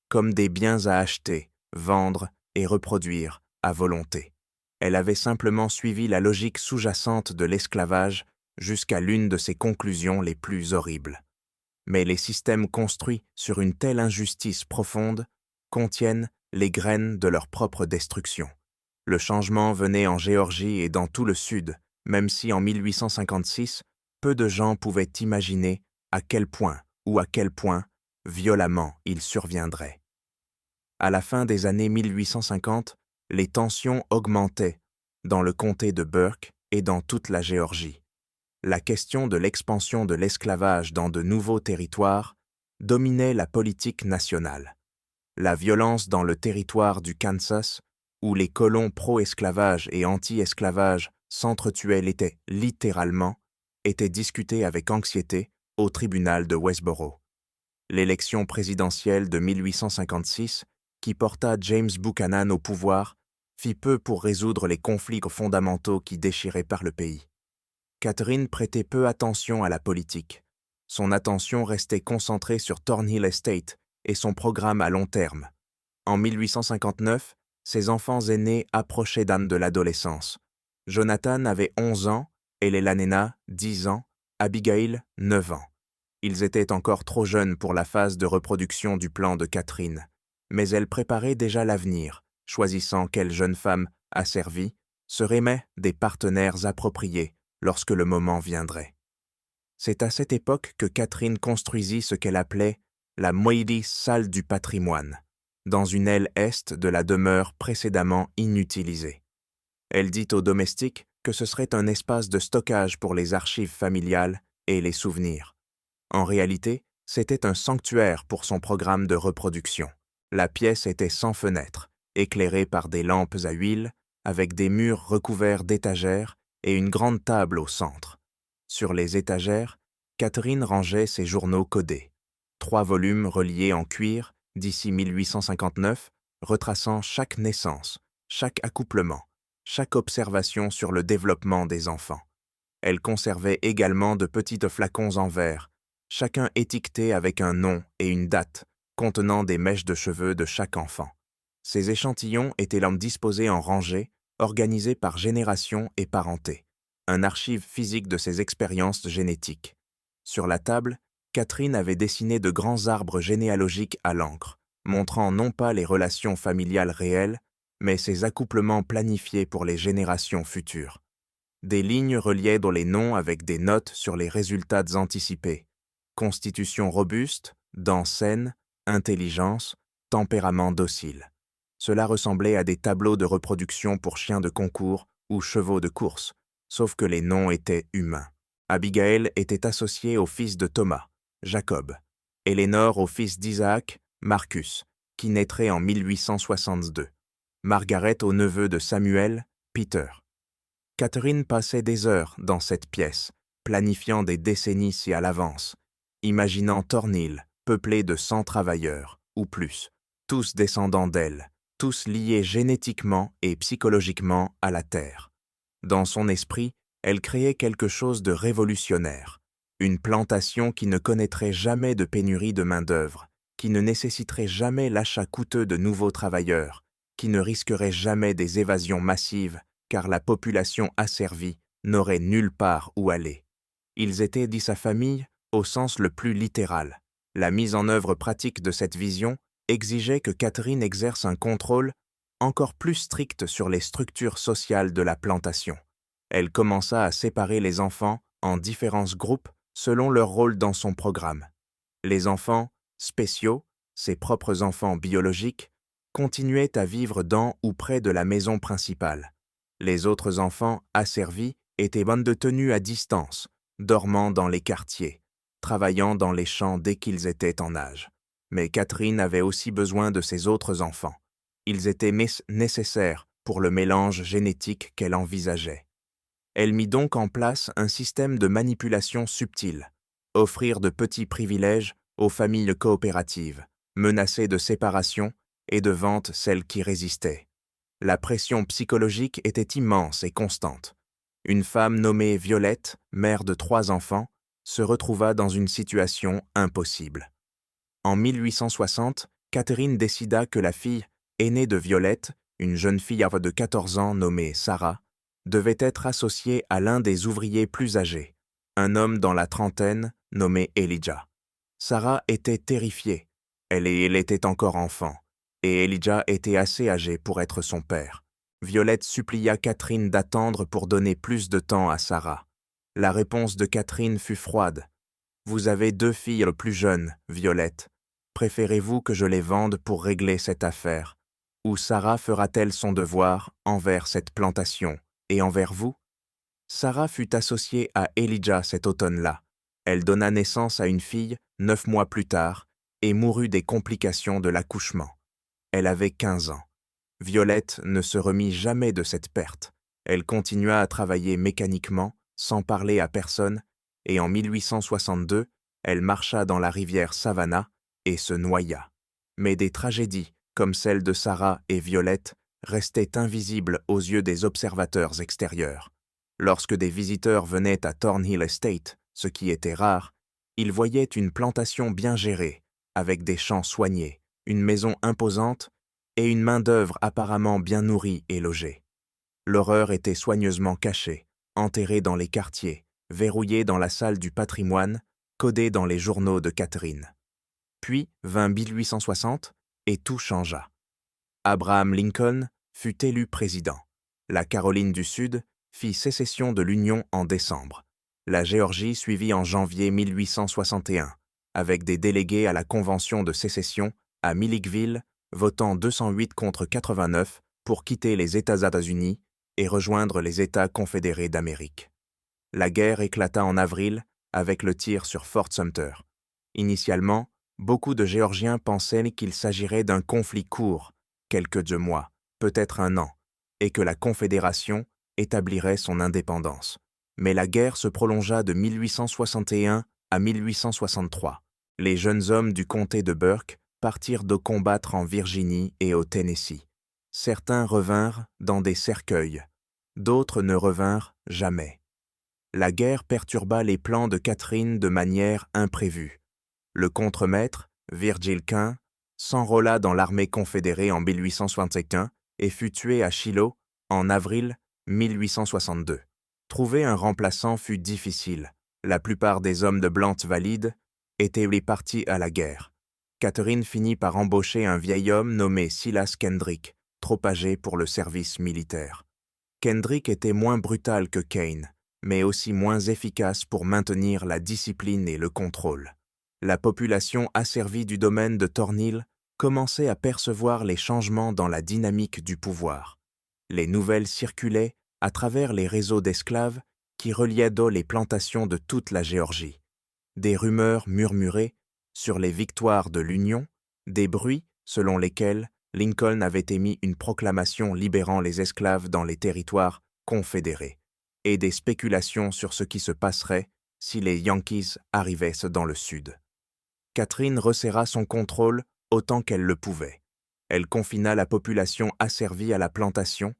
comme des biens à acheter, vendre et reproduire à volonté. Elle avait simplement suivi la logique sous-jacente de l'esclavage jusqu'à l'une de ses conclusions les plus horribles. Mais les systèmes construits sur une telle injustice profonde contiennent les graines de leur propre destruction. Le changement venait en Géorgie et dans tout le Sud, même si en 1856, peu de gens pouvaient imaginer à quel point violemment il surviendrait. À la fin des années 1850, les tensions augmentaient dans le comté de Burke et dans toute la Géorgie. La question de l'expansion de l'esclavage dans de nouveaux territoires dominait la politique nationale. La violence dans le territoire du Kansas, où les colons pro-esclavage et anti-esclavage s'entretuaient littéralement, était discutée avec anxiété au tribunal de Westboro. L'élection présidentielle de 1856, qui porta James Buchanan au pouvoir, fit peu pour résoudre les conflits fondamentaux qui déchiraient par le pays. Catherine prêtait peu attention à la politique. Son attention restait concentrée sur Thornhill Estate et son programme à long terme. En 1859, ses enfants aînés approchaient d'âne de l'adolescence. Jonathan avait 11 ans, Elena 10 ans, Abigail 9 ans. Ils étaient encore trop jeunes pour la phase de reproduction du plan de Catherine, mais elle préparait déjà l'avenir, choisissant quelle jeune femme asservie serait des partenaires appropriés lorsque le moment viendrait. C'est à cette époque que Catherine construisit ce qu'elle appelait la Moïdi salle du patrimoine, dans une aile est de la demeure précédemment inutilisée. Elle dit aux domestiques que ce serait un espace de stockage pour les archives familiales et les souvenirs. En réalité, c'était un sanctuaire pour son programme de reproduction. La pièce était sans fenêtre, éclairée par des lampes à huile, avec des murs recouverts d'étagères et une grande table au centre. Sur les étagères, Catherine rangeait ses journaux codés. 3 volumes reliés en cuir d'ici 1859, retraçant chaque naissance, chaque accouplement, chaque observation sur le développement des enfants. Elle conservait également de petits flacons en verre, chacun étiqueté avec un nom et une date, contenant des mèches de cheveux de chaque enfant. Ces échantillons étaient disposés en rangées, organisés par génération et parenté, un archive physique de ses expériences génétiques. Sur la table, Catherine avait dessiné de grands arbres généalogiques à l'encre, montrant non pas les relations familiales réelles, mais ses accouplements planifiés pour les générations futures. Des lignes reliaient dans les noms avec des notes sur les résultats anticipés. Constitution robuste, dents saines, intelligence, tempérament docile. Cela ressemblait à des tableaux de reproduction pour chiens de concours ou chevaux de course, sauf que les noms étaient humains. Abigail était associée au fils de Thomas, Jacob, Élénore au fils d'Isaac, Marcus, qui naîtrait en 1862, Margaret au neveu de Samuel, Peter. Catherine passait des heures dans cette pièce, planifiant des décennies à l'avance, imaginant Thornhill peuplé de 100 travailleurs, ou plus, tous descendants d'elle, tous liés génétiquement et psychologiquement à la terre. Dans son esprit, elle créait quelque chose de révolutionnaire, une plantation qui ne connaîtrait jamais de pénurie de main-d'œuvre, qui ne nécessiterait jamais l'achat coûteux de nouveaux travailleurs, qui ne risquerait jamais des évasions massives, car la population asservie n'aurait nulle part où aller. Ils étaient, dit sa famille, au sens le plus littéral. La mise en œuvre pratique de cette vision exigeait que Catherine exerce un contrôle encore plus strict sur les structures sociales de la plantation. Elle commença à séparer les enfants en différents groupes selon leur rôle dans son programme. Les enfants spéciaux, ses propres enfants biologiques, continuaient à vivre dans ou près de la maison principale. Les autres enfants asservis étaient tenus à distance, dormant dans les quartiers, travaillant dans les champs dès qu'ils étaient en âge. Mais Catherine avait aussi besoin de ses autres enfants. Ils étaient nécessaires pour le mélange génétique qu'elle envisageait. Elle mit donc en place un système de manipulation subtile, offrir de petits privilèges aux familles coopératives, menacées de séparation et de vente celles qui résistaient. La pression psychologique était immense et constante. Une femme nommée Violette, mère de 3 enfants, se retrouva dans une situation impossible. En 1860, Catherine décida que la fille aînée de Violette, une jeune fille de 14 ans nommée Sarah, devait être associée à l'un des ouvriers plus âgés, un homme dans la trentaine nommé Elijah. Sarah était terrifiée. Elle était encore enfant, et Elijah était assez âgé pour être son père. Violette supplia Catherine d'attendre pour donner plus de temps à Sarah. La réponse de Catherine fut froide. « Vous avez 2 filles plus jeunes, Violette. Préférez-vous que je les vende pour régler cette affaire? Ou Sarah fera-t-elle son devoir envers cette plantation et envers vous ?» Sarah fut associée à Elijah cet automne-là. Elle donna naissance à une fille 9 mois plus tard et mourut des complications de l'accouchement. Elle avait 15 ans. Violette ne se remit jamais de cette perte. Elle continua à travailler mécaniquement, sans parler à personne, et en 1862, elle marcha dans la rivière Savannah et se noya. Mais des tragédies, comme celle de Sarah et Violette, restaient invisibles aux yeux des observateurs extérieurs. Lorsque des visiteurs venaient à Thornhill Estate, ce qui était rare, ils voyaient une plantation bien gérée, avec des champs soignés, une maison imposante et une main-d'œuvre apparemment bien nourrie et logée. L'horreur était soigneusement cachée, enterrée dans les quartiers, verrouillée dans la salle du patrimoine, codée dans les journaux de Catherine. Puis vint 1860 et tout changea. Abraham Lincoln fut élu président. La Caroline du Sud fit sécession de l'Union en décembre. La Géorgie suivit en janvier 1861, avec des délégués à la Convention de sécession à Milledgeville, votant 208 contre 89 pour quitter les États-Unis et rejoindre les États confédérés d'Amérique. La guerre éclata en avril avec le tir sur Fort Sumter. Initialement, beaucoup de Géorgiens pensaient qu'il s'agirait d'un conflit court, quelques mois, peut-être un an, et que la Confédération établirait son indépendance. Mais la guerre se prolongea de 1861 à 1863. Les jeunes hommes du comté de Burke partirent de combattre en Virginie et au Tennessee. Certains revinrent dans des cercueils, d'autres ne revinrent jamais. La guerre perturba les plans de Catherine de manière imprévue. Le contremaître, Virgil Quinn, s'enrôla dans l'armée confédérée en 1861 et fut tué à Shiloh en avril 1862. Trouver un remplaçant fut difficile. La plupart des hommes de Blant Valley étaient partis à la guerre. Catherine finit par embaucher un vieil homme nommé Silas Kendrick, trop âgé pour le service militaire. Kendrick était moins brutal que Kane, mais aussi moins efficace pour maintenir la discipline et le contrôle. La population asservie du domaine de Thornhill commençait à percevoir les changements dans la dynamique du pouvoir. Les nouvelles circulaient à travers les réseaux d'esclaves qui reliaient les plantations de toute la Géorgie. Des rumeurs murmuraient sur les victoires de l'Union, des bruits selon lesquels Lincoln avait émis une proclamation libérant les esclaves dans les territoires confédérés, et des spéculations sur ce qui se passerait si les Yankees arrivaient dans le Sud. Catherine resserra son contrôle autant qu'elle le pouvait. Elle confina la population asservie à la plantation,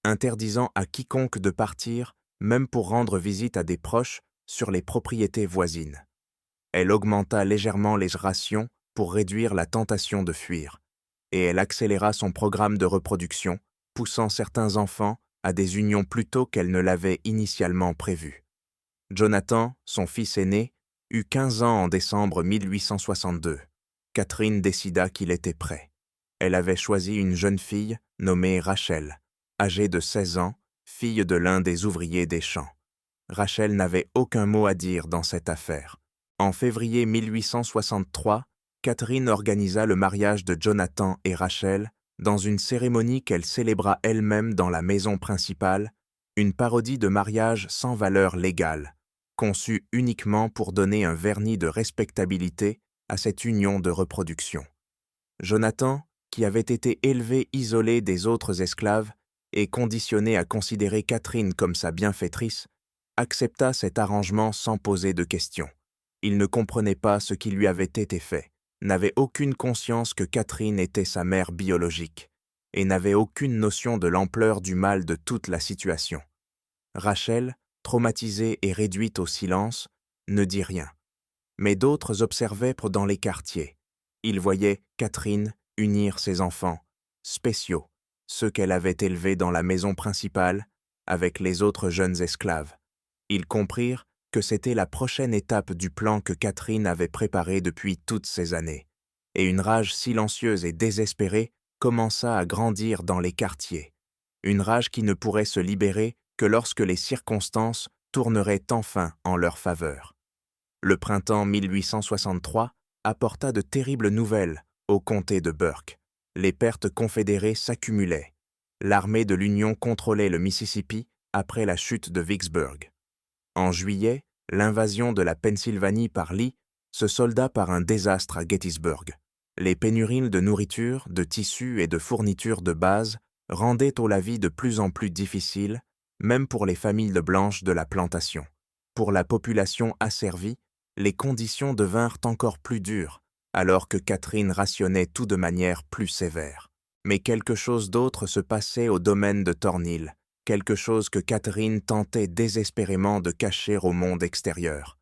interdisant à quiconque de partir, même pour rendre visite à des proches, sur les propriétés voisines. Elle augmenta légèrement les rations pour réduire la tentation de fuir, et elle accéléra son programme de reproduction, poussant certains enfants à des unions plus tôt qu'elle ne l'avait initialement prévu. Jonathan, son fils aîné, eut 15 ans en décembre 1862. Catherine décida qu'il était prêt. Elle avait choisi une jeune fille nommée Rachel, âgée de 16 ans, fille de l'un des ouvriers des champs. Rachel n'avait aucun mot à dire dans cette affaire. En février 1863, Catherine organisa le mariage de Jonathan et Rachel dans une cérémonie qu'elle célébra elle-même dans la maison principale, une parodie de mariage sans valeur légale, conçue uniquement pour donner un vernis de respectabilité à cette union de reproduction. Jonathan, qui avait été élevé isolé des autres esclaves et conditionné à considérer Catherine comme sa bienfaitrice, accepta cet arrangement sans poser de questions. Il ne comprenait pas ce qui lui avait été fait, n'avait aucune conscience que Catherine était sa mère biologique, et n'avait aucune notion de l'ampleur du mal de toute la situation. Rachel, traumatisée et réduite au silence, ne dit rien. Mais d'autres observaient dans les quartiers. Ils voyaient Catherine unir ses enfants, spéciaux, ceux qu'elle avait élevés dans la maison principale, avec les autres jeunes esclaves. Ils comprirent que c'était la prochaine étape du plan que Catherine avait préparé depuis toutes ces années, et une rage silencieuse et désespérée commença à grandir dans les quartiers, une rage qui ne pourrait se libérer que lorsque les circonstances tourneraient enfin en leur faveur. Le printemps 1863 apporta de terribles nouvelles au comté de Burke. Les pertes confédérées s'accumulaient. L'armée de l'Union contrôlait le Mississippi après la chute de Vicksburg. En juillet, l'invasion de la Pennsylvanie par Lee se solda par un désastre à Gettysburg. Les pénuries de nourriture, de tissus et de fournitures de base rendaient la vie de plus en plus difficile, même pour les familles blanches de la plantation. Pour la population asservie, les conditions devinrent encore plus dures, alors que Catherine rationnait tout de manière plus sévère. Mais quelque chose d'autre se passait au domaine de Thornhill, quelque chose que Catherine tentait désespérément de cacher au monde extérieur.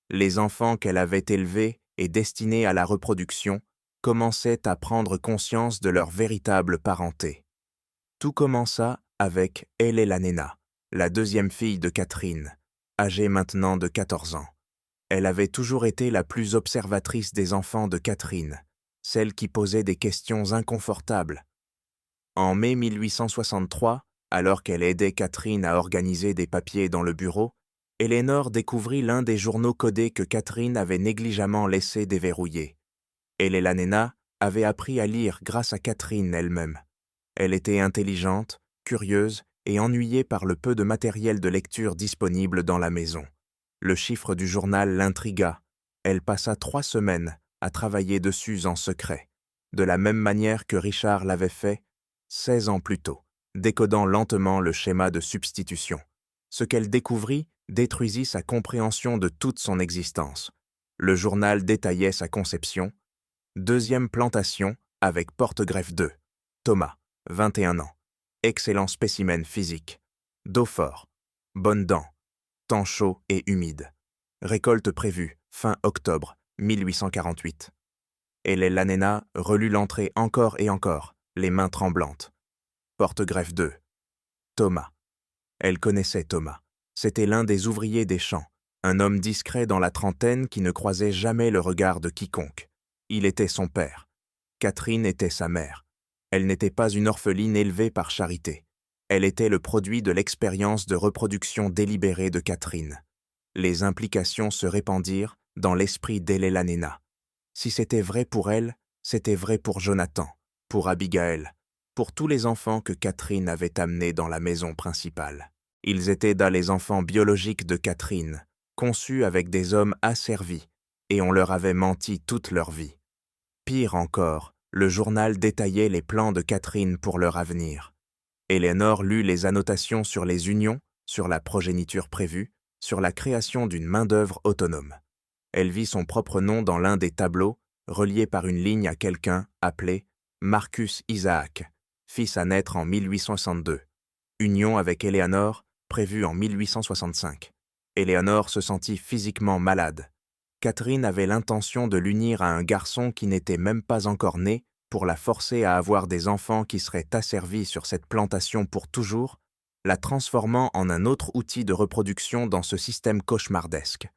Les enfants qu'elle avait élevés et destinés à la reproduction, commençaient à prendre conscience de leur véritable parenté. Tout commença avec Elellanena, la deuxième fille de Catherine, âgée maintenant de 14 ans. Elle avait toujours été la plus observatrice des enfants de Catherine, celle qui posait des questions inconfortables. En mai 1863, alors qu'elle aidait Catherine à organiser des papiers dans le bureau, Eleanor découvrit l'un des journaux codés que Catherine avait négligemment laissé déverrouiller. Elellanena avait appris à lire grâce à Catherine elle-même. Elle était intelligente, curieuse et ennuyée par le peu de matériel de lecture disponible dans la maison. Le chiffre du journal l'intrigua. Elle passa 3 semaines à travailler dessus en secret, de la même manière que Richard l'avait fait 16 ans plus tôt, décodant lentement le schéma de substitution. Ce qu'elle découvrit détruisit sa compréhension de toute son existence. Le journal détaillait sa conception. Deuxième plantation avec porte-greffe 2. Thomas, 21 ans. Excellent spécimen physique. Dos fort. Bonnes dents. Temps chaud et humide. Récolte prévue, fin octobre 1848. Elellanena relut l'entrée encore et encore, les mains tremblantes. Porte-greffe 2. Thomas. Elle connaissait Thomas. C'était l'un des ouvriers des champs, un homme discret dans la trentaine qui ne croisait jamais le regard de quiconque. Il était son père. Catherine était sa mère. Elle n'était pas une orpheline élevée par charité. Elle était le produit de l'expérience de reproduction délibérée de Catherine. Les implications se répandirent dans l'esprit d'Elellanena. Si c'était vrai pour elle, c'était vrai pour Jonathan, pour Abigail, pour tous les enfants que Catherine avait amenés dans la maison principale. Ils étaient les enfants biologiques de Catherine, conçus avec des hommes asservis, et on leur avait menti toute leur vie. Pire encore, le journal détaillait les plans de Catherine pour leur avenir. Eleanor lut les annotations sur les unions, sur la progéniture prévue, sur la création d'une main-d'œuvre autonome. Elle vit son propre nom dans l'un des tableaux, relié par une ligne à quelqu'un appelé Marcus Isaac, fils à naître en 1862. Union avec Eleanor, prévue en 1865. Eleanor se sentit physiquement malade. Catherine avait l'intention de l'unir à un garçon qui n'était même pas encore né pour la forcer à avoir des enfants qui seraient asservis sur cette plantation pour toujours, la transformant en un autre outil de reproduction dans ce système cauchemardesque.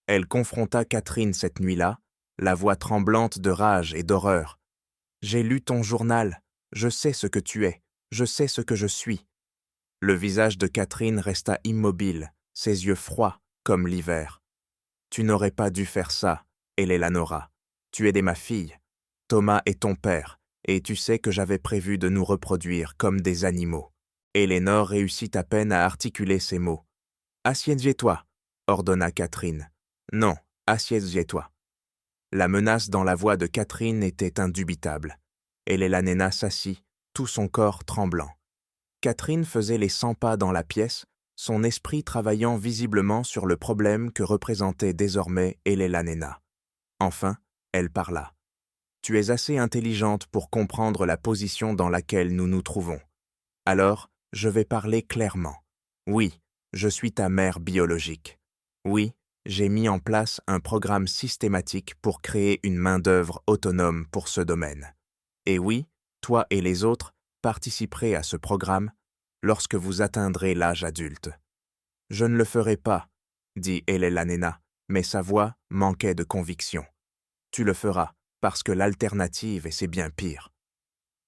Elle confronta Catherine cette nuit-là, la voix tremblante de rage et d'horreur. « J'ai lu ton journal, je sais ce que tu es, je sais ce que je suis. » Le visage de Catherine resta immobile, ses yeux froids comme l'hiver. « Tu n'aurais pas dû faire ça, Elellanora. Tu aidais ma fille. Thomas est ton père, et tu sais que j'avais prévu de nous reproduire comme des animaux. » Eleanor réussit à peine à articuler ces mots. « Assieds-toi, » ordonna Catherine. « Non, assieds-toi. » La menace dans la voix de Catherine était indubitable. Elellanena s'assit, tout son corps tremblant. Catherine faisait les 100 pas dans la pièce, son esprit travaillant visiblement sur le problème que représentait désormais Elellanena. Enfin, elle parla. « Tu es assez intelligente pour comprendre la position dans laquelle nous nous trouvons. Alors, je vais parler clairement. Oui, je suis ta mère biologique. Oui, j'ai mis en place un programme systématique pour créer une main-d'œuvre autonome pour ce domaine. Et oui, toi et les autres participerez à ce programme lorsque vous atteindrez l'âge adulte. » « Je ne le ferai pas, » dit Elellanena, mais sa voix manquait de conviction. « Tu le feras, parce que l'alternative, et c'est bien pire. »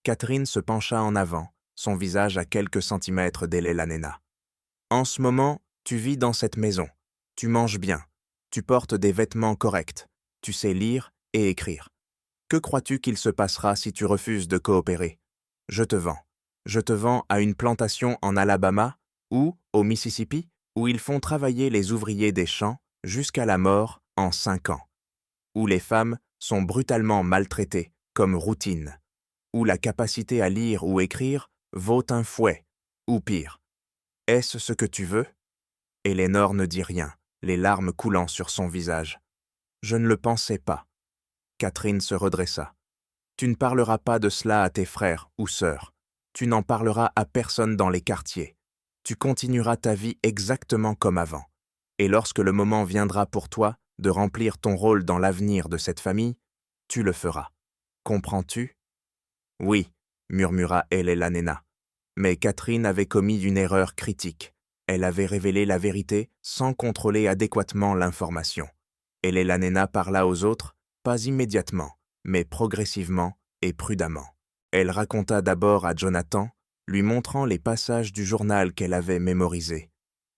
Catherine se pencha en avant, son visage à quelques centimètres d'Elellanena. « En ce moment, tu vis dans cette maison. Tu manges bien. Tu portes des vêtements corrects. Tu sais lire et écrire. Que crois-tu qu'il se passera si tu refuses de coopérer? Je te vends. Je te vends à une plantation en Alabama ou au Mississippi, où ils font travailler les ouvriers des champs jusqu'à la mort en 5 ans, où les femmes sont brutalement maltraitées comme routine, où la capacité à lire ou écrire vaut un fouet, ou pire. Est-ce ce que tu veux? » Eleanor ne dit rien, les larmes coulant sur son visage. « Je ne le pensais pas. » Catherine se redressa. « Tu ne parleras pas de cela à tes frères ou sœurs. Tu n'en parleras à personne dans les quartiers. Tu continueras ta vie exactement comme avant. Et lorsque le moment viendra pour toi de remplir ton rôle dans l'avenir de cette famille, tu le feras. Comprends-tu? Oui, murmura Elel'Anena. Mais Catherine avait commis une erreur critique. Elle avait révélé la vérité sans contrôler adéquatement l'information. Elel'Anena parla aux autres, pas immédiatement, mais progressivement et prudemment. Elle raconta d'abord à Jonathan, lui montrant les passages du journal qu'elle avait mémorisés.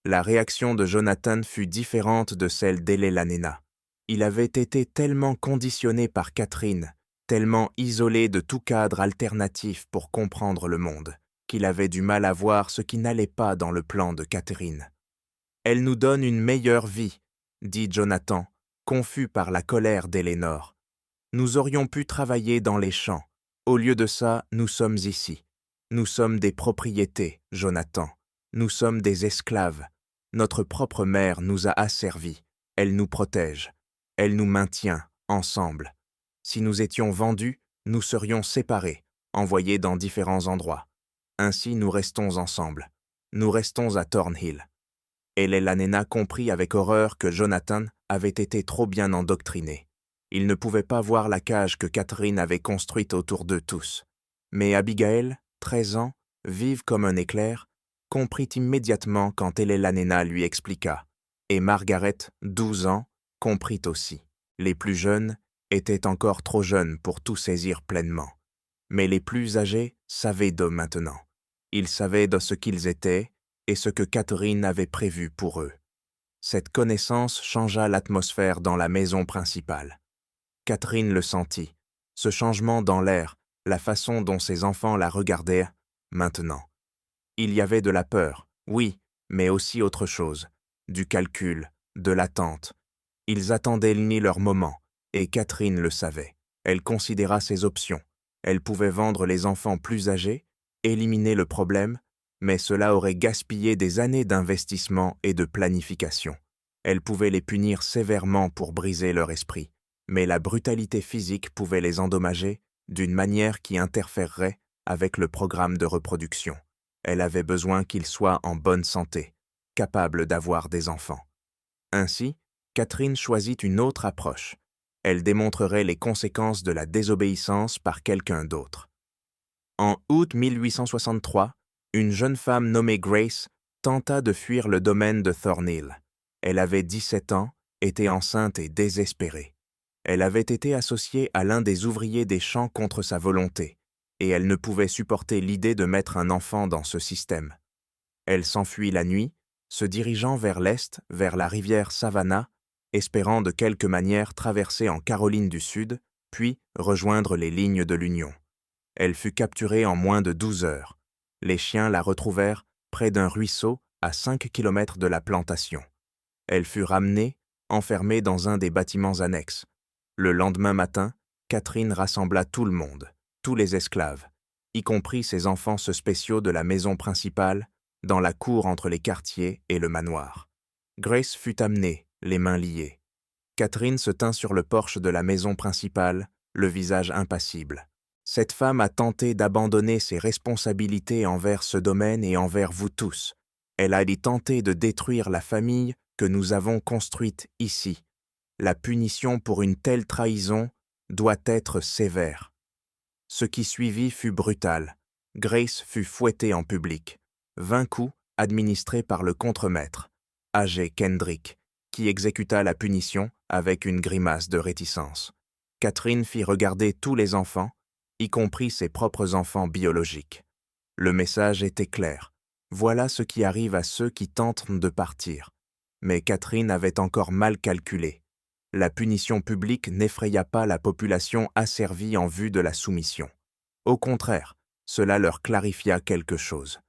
La réaction de Jonathan fut différente de celle d'Elel'Anena. Il avait été tellement conditionné par Catherine, tellement isolé de tout cadre alternatif pour comprendre le monde, qu'il avait du mal à voir ce qui n'allait pas dans le plan de Catherine. « Elle nous donne une meilleure vie », dit Jonathan, confus par la colère d'Elénor. « Nous aurions pu travailler dans les champs. Au lieu de ça, nous sommes ici. Nous sommes des propriétés, Jonathan. Nous sommes des esclaves. Notre propre mère nous a asservis. Elle nous protège. Elle nous maintient, ensemble. Si nous étions vendus, nous serions séparés, envoyés dans différents endroits. Ainsi, nous restons ensemble. Nous restons à Thornhill. » Elel'Anena comprit avec horreur que Jonathan avait été trop bien endoctriné. Il ne pouvait pas voir la cage que Catherine avait construite autour d'eux tous. Mais Abigail, 13 ans, vive comme un éclair, comprit immédiatement quand Elel'Anena lui expliqua. Et Margaret, 12 ans, comprit aussi. Les plus jeunes étaient encore trop jeunes pour tout saisir pleinement. Mais les plus âgés savaient d'eux maintenant. Ils savaient de ce qu'ils étaient et ce que Catherine avait prévu pour eux. Cette connaissance changea l'atmosphère dans la maison principale. Catherine le sentit, ce changement dans l'air, la façon dont ses enfants la regardaient, maintenant. Il y avait de la peur, oui, mais aussi autre chose, du calcul, de l'attente. Ils attendaient ni leur moment, et Catherine le savait. Elle considéra ses options. Elle pouvait vendre les enfants plus âgés, éliminer le problème, mais cela aurait gaspillé des années d'investissement et de planification. Elle pouvait les punir sévèrement pour briser leur esprit, mais la brutalité physique pouvait les endommager d'une manière qui interférerait avec le programme de reproduction. Elle avait besoin qu'ils soient en bonne santé, capables d'avoir des enfants. Ainsi, Catherine choisit une autre approche. Elle démontrerait les conséquences de la désobéissance par quelqu'un d'autre. En août 1863, une jeune femme nommée Grace tenta de fuir le domaine de Thornhill. Elle avait 17 ans, était enceinte et désespérée. Elle avait été associée à l'un des ouvriers des champs contre sa volonté, et elle ne pouvait supporter l'idée de mettre un enfant dans ce système. Elle s'enfuit la nuit, se dirigeant vers l'est, vers la rivière Savannah, espérant de quelque manière traverser en Caroline du Sud, puis rejoindre les lignes de l'Union. Elle fut capturée en moins de 12 heures. Les chiens la retrouvèrent près d'un ruisseau à 5 kilomètres de la plantation. Elle fut ramenée, enfermée dans un des bâtiments annexes. Le lendemain matin, Catherine rassembla tout le monde, tous les esclaves, y compris ses enfants spéciaux de la maison principale, dans la cour entre les quartiers et le manoir. Grace fut amenée, les mains liées. Catherine se tint sur le porche de la maison principale, le visage impassible. Cette femme a tenté d'abandonner ses responsabilités envers ce domaine et envers vous tous. Elle a tenté de détruire la famille que nous avons construite ici. La punition pour une telle trahison doit être sévère. Ce qui suivit fut brutal. Grace fut fouettée en public. 20 coups administrés par le contremaître, âgé Kendrick, qui exécuta la punition avec une grimace de réticence. Catherine fit regarder tous les enfants, y compris ses propres enfants biologiques. Le message était clair. Voilà ce qui arrive à ceux qui tentent de partir. Mais Catherine avait encore mal calculé. La punition publique n'effraya pas la population asservie en vue de la soumission. Au contraire, cela leur clarifia quelque chose.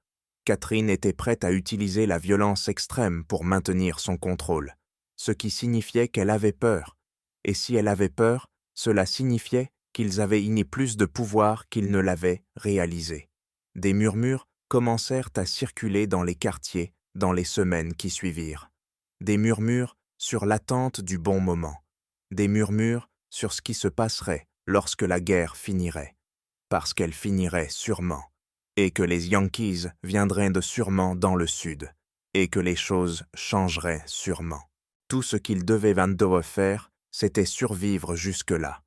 Catherine était prête à utiliser la violence extrême pour maintenir son contrôle, ce qui signifiait qu'elle avait peur. Et si elle avait peur, cela signifiait qu'ils avaient ni plus de pouvoir qu'ils ne l'avaient réalisé. Des murmures commencèrent à circuler dans les quartiers dans les semaines qui suivirent. Des murmures sur l'attente du bon moment. Des murmures sur ce qui se passerait lorsque la guerre finirait. Parce qu'elle finirait sûrement. Et que les Yankees viendraient de sûrement dans le sud. Et que les choses changeraient sûrement. Tout ce qu'il devait Vandover faire, c'était survivre jusque-là.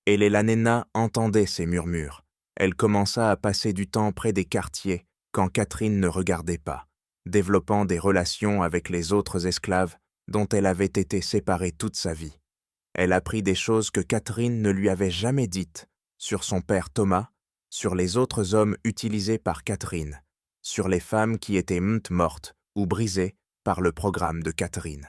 Elena entendait ces murmures. Elle commença à passer du temps près des quartiers quand Catherine ne regardait pas, développant des relations avec les autres esclaves dont elle avait été séparée toute sa vie. Elle apprit des choses que Catherine ne lui avait jamais dites, sur son père Thomas, sur les autres hommes utilisés par Catherine, sur les femmes qui étaient mortes ou brisées par le programme de Catherine.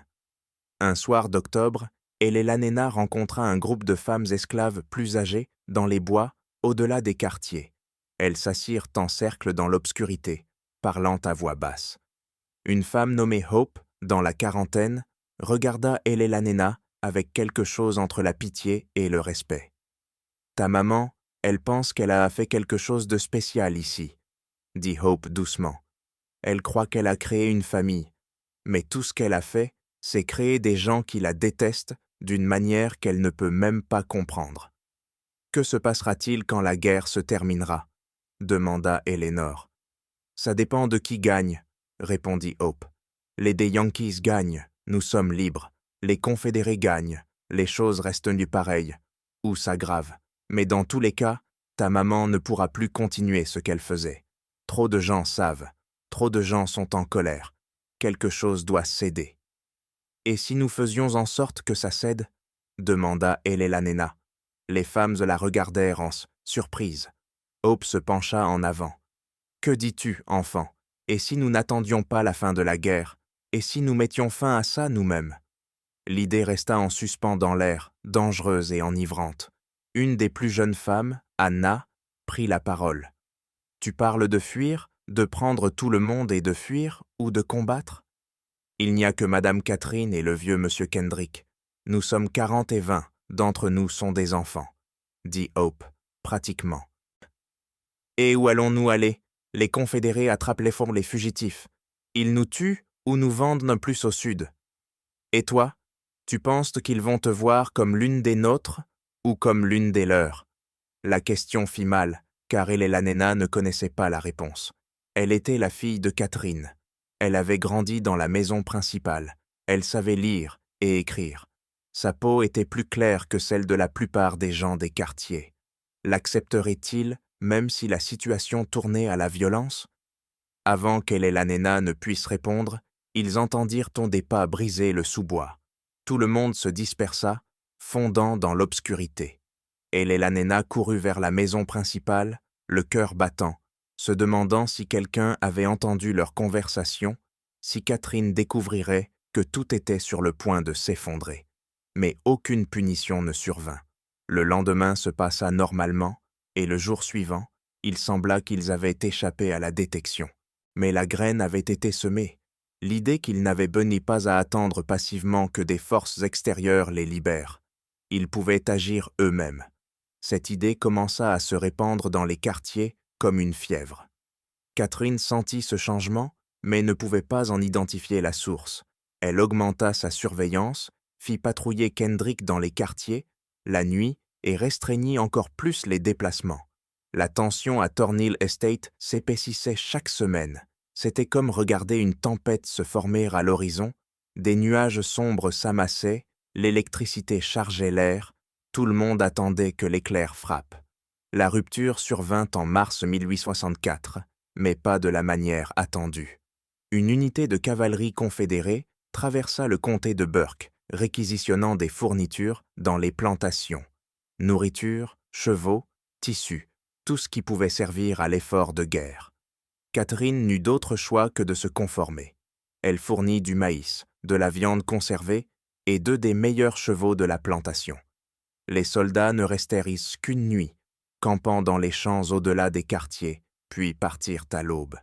Un soir d'octobre, Elena rencontra un groupe de femmes esclaves plus âgées dans les bois, au-delà des quartiers. Elles s'assirent en cercle dans l'obscurité, parlant à voix basse. Une femme nommée Hope, dans la quarantaine, regarda Elena avec quelque chose entre la pitié et le respect. « Ta maman, elle pense qu'elle a fait quelque chose de spécial ici, » dit Hope doucement. « Elle croit qu'elle a créé une famille, mais tout ce qu'elle a fait, c'est créer des gens qui la détestent d'une manière qu'elle ne peut même pas comprendre. » « Que se passera-t-il quand la guerre se terminera ?» demanda Eleanor. « Ça dépend de qui gagne, » répondit Hope. « Les des Yankees gagnent, nous sommes libres. Les Confédérés gagnent, les choses restent du pareil, ou s'aggravent. Mais dans tous les cas, ta maman ne pourra plus continuer ce qu'elle faisait. Trop de gens savent, trop de gens sont en colère. Quelque chose doit céder. »« Et si nous faisions en sorte que ça cède ?» demanda Elena. Les femmes la regardèrent en surprise. Hope se pencha en avant. « Que dis-tu, enfant? Et si nous n'attendions pas la fin de la guerre? Et si nous mettions fin à ça nous-mêmes ?» L'idée resta en suspens dans l'air, dangereuse et enivrante. Une des plus jeunes femmes, Anna, prit la parole. « Tu parles de fuir, de prendre tout le monde et de fuir, ou de combattre ? Il n'y a que Madame Catherine et le vieux Monsieur Kendrick. Nous sommes 40 et 20, d'entre nous sont des enfants, » dit Hope, pratiquement. « Et où allons-nous aller? Les Confédérés attrapent les fugitifs. Ils nous tuent ou nous vendent plus au sud. Et toi, tu penses qu'ils vont te voir comme l'une des nôtres ou comme l'une des leurs ?» La question fit mal, car Elena ne connaissait pas la réponse. Elle était la fille de Catherine. Elle avait grandi dans la maison principale. Elle savait lire et écrire. Sa peau était plus claire que celle de la plupart des gens des quartiers. L'accepterait-il, même si la situation tournait à la violence? Avant qu'Elena ne puisse répondre, ils entendirent des pas briser le sous-bois. Tout le monde se dispersa, fondant dans l'obscurité. Elena courut vers la maison principale, le cœur battant, se demandant si quelqu'un avait entendu leur conversation, si Catherine découvrirait que tout était sur le point de s'effondrer. Mais aucune punition ne survint. Le lendemain se passa normalement, et le jour suivant, il sembla qu'ils avaient échappé à la détection. Mais la graine avait été semée. L'idée qu'ils n'avaient pas à attendre passivement que des forces extérieures les libèrent. Ils pouvaient agir eux-mêmes. Cette idée commença à se répandre dans les quartiers comme une fièvre. Catherine sentit ce changement, mais ne pouvait pas en identifier la source. Elle augmenta sa surveillance, fit patrouiller Kendrick dans les quartiers, la nuit, et restreignit encore plus les déplacements. La tension à Thornhill Estate s'épaississait chaque semaine. C'était comme regarder une tempête se former à l'horizon, des nuages sombres s'amassaient, l'électricité chargeait l'air, tout le monde attendait que l'éclair frappe. La rupture survint en mars 1864, mais pas de la manière attendue. Une unité de cavalerie confédérée traversa le comté de Burke, réquisitionnant des fournitures dans les plantations. Nourriture, chevaux, tissus, tout ce qui pouvait servir à l'effort de guerre. Catherine n'eut d'autre choix que de se conformer. Elle fournit du maïs, de la viande conservée et 2 des meilleurs chevaux de la plantation. Les soldats ne restèrent qu'une nuit, campant dans les champs au-delà des quartiers, puis partirent à l'aube.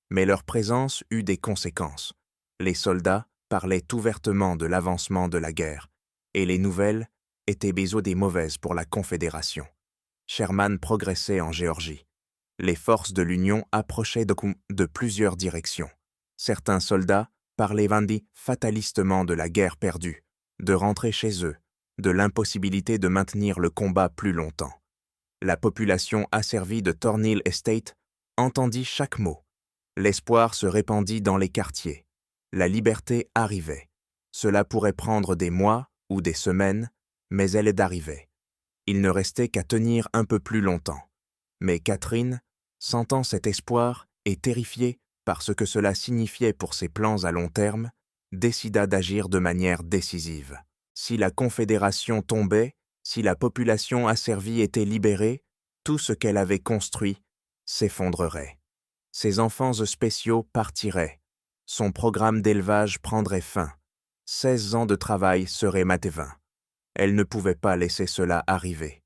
Mais leur présence eut des conséquences. Les soldats parlaient ouvertement de l'avancement de la guerre, et les nouvelles étaient des mauvaises pour la Confédération. Sherman progressait en Géorgie. Les forces de l'Union approchaient de plusieurs directions. Certains soldats parlaient fatalistement de la guerre perdue, de rentrer chez eux, de l'impossibilité de maintenir le combat plus longtemps. La population asservie de Thornhill Estate entendit chaque mot. L'espoir se répandit dans les quartiers. La liberté arrivait. Cela pourrait prendre des mois ou des semaines, mais elle est arrivée. Il ne restait qu'à tenir un peu plus longtemps. Mais Catherine, sentant cet espoir et terrifiée par ce que cela signifiait pour ses plans à long terme, décida d'agir de manière décisive. Si la Confédération tombait, si la population asservie était libérée, tout ce qu'elle avait construit s'effondrerait. Ses enfants spéciaux partiraient. Son programme d'élevage prendrait fin. 16 ans de travail seraient matévins. Elle ne pouvait pas laisser cela arriver.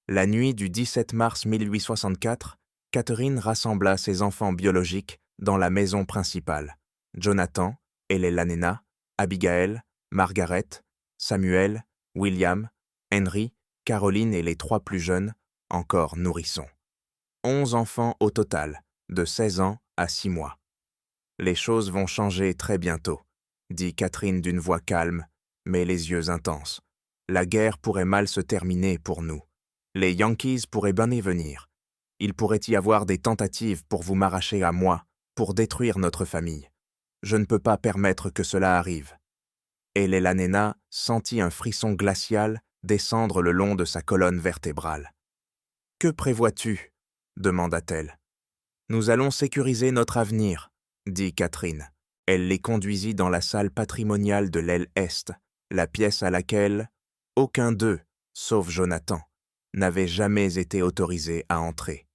La nuit du 17 mars 1864, Catherine rassembla ses enfants biologiques dans la maison principale. Jonathan, Elena, Abigail, Margaret, Samuel, William, Henry, Caroline et les 3 plus jeunes, encore nourrissons. 11 enfants au total, de 16 ans à 6 mois. « Les choses vont changer très bientôt », dit Catherine d'une voix calme, mais les yeux intenses. « La guerre pourrait mal se terminer pour nous. Les Yankees pourraient bien y venir. Il pourrait y avoir des tentatives pour vous m'arracher à moi, pour détruire notre famille. Je ne peux pas permettre que cela arrive. » Et Elena sentit un frisson glacial descendre le long de sa colonne vertébrale. « Que prévois-tu » demanda-t-elle. « Nous allons sécuriser notre avenir, » dit Catherine. Elle les conduisit dans la salle patrimoniale de l'aile Est, la pièce à laquelle aucun d'eux, sauf Jonathan, n'avait jamais été autorisé à entrer.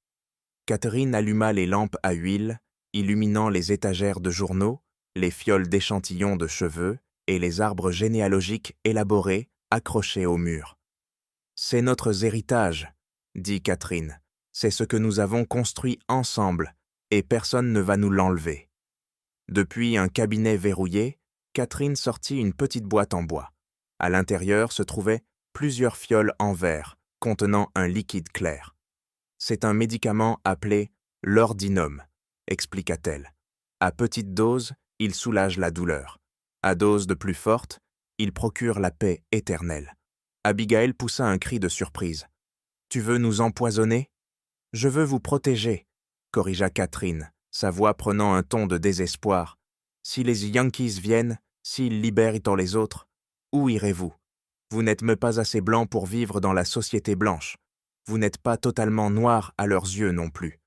Catherine alluma les lampes à huile, illuminant les étagères de journaux, les fioles d'échantillons de cheveux et les arbres généalogiques élaborés accrochés au mur. « C'est notre héritage, » dit Catherine. « C'est ce que nous avons construit ensemble, et personne ne va nous l'enlever. » Depuis un cabinet verrouillé, Catherine sortit une petite boîte en bois. À l'intérieur se trouvaient plusieurs fioles en verre, contenant un liquide clair. « C'est un médicament appelé l'ordinum », expliqua-t-elle. « À petite dose, il soulage la douleur. À dose de plus forte, il procure la paix éternelle. » Abigail poussa un cri de surprise. « Tu veux nous empoisonner ?»« Je veux vous protéger, » corrigea Catherine, sa voix prenant un ton de désespoir. « Si les Yankees viennent, s'ils libèrent dans les autres, où irez-vous? Vous n'êtes même pas assez blanc pour vivre dans la société blanche. Vous n'êtes pas totalement noir à leurs yeux non plus.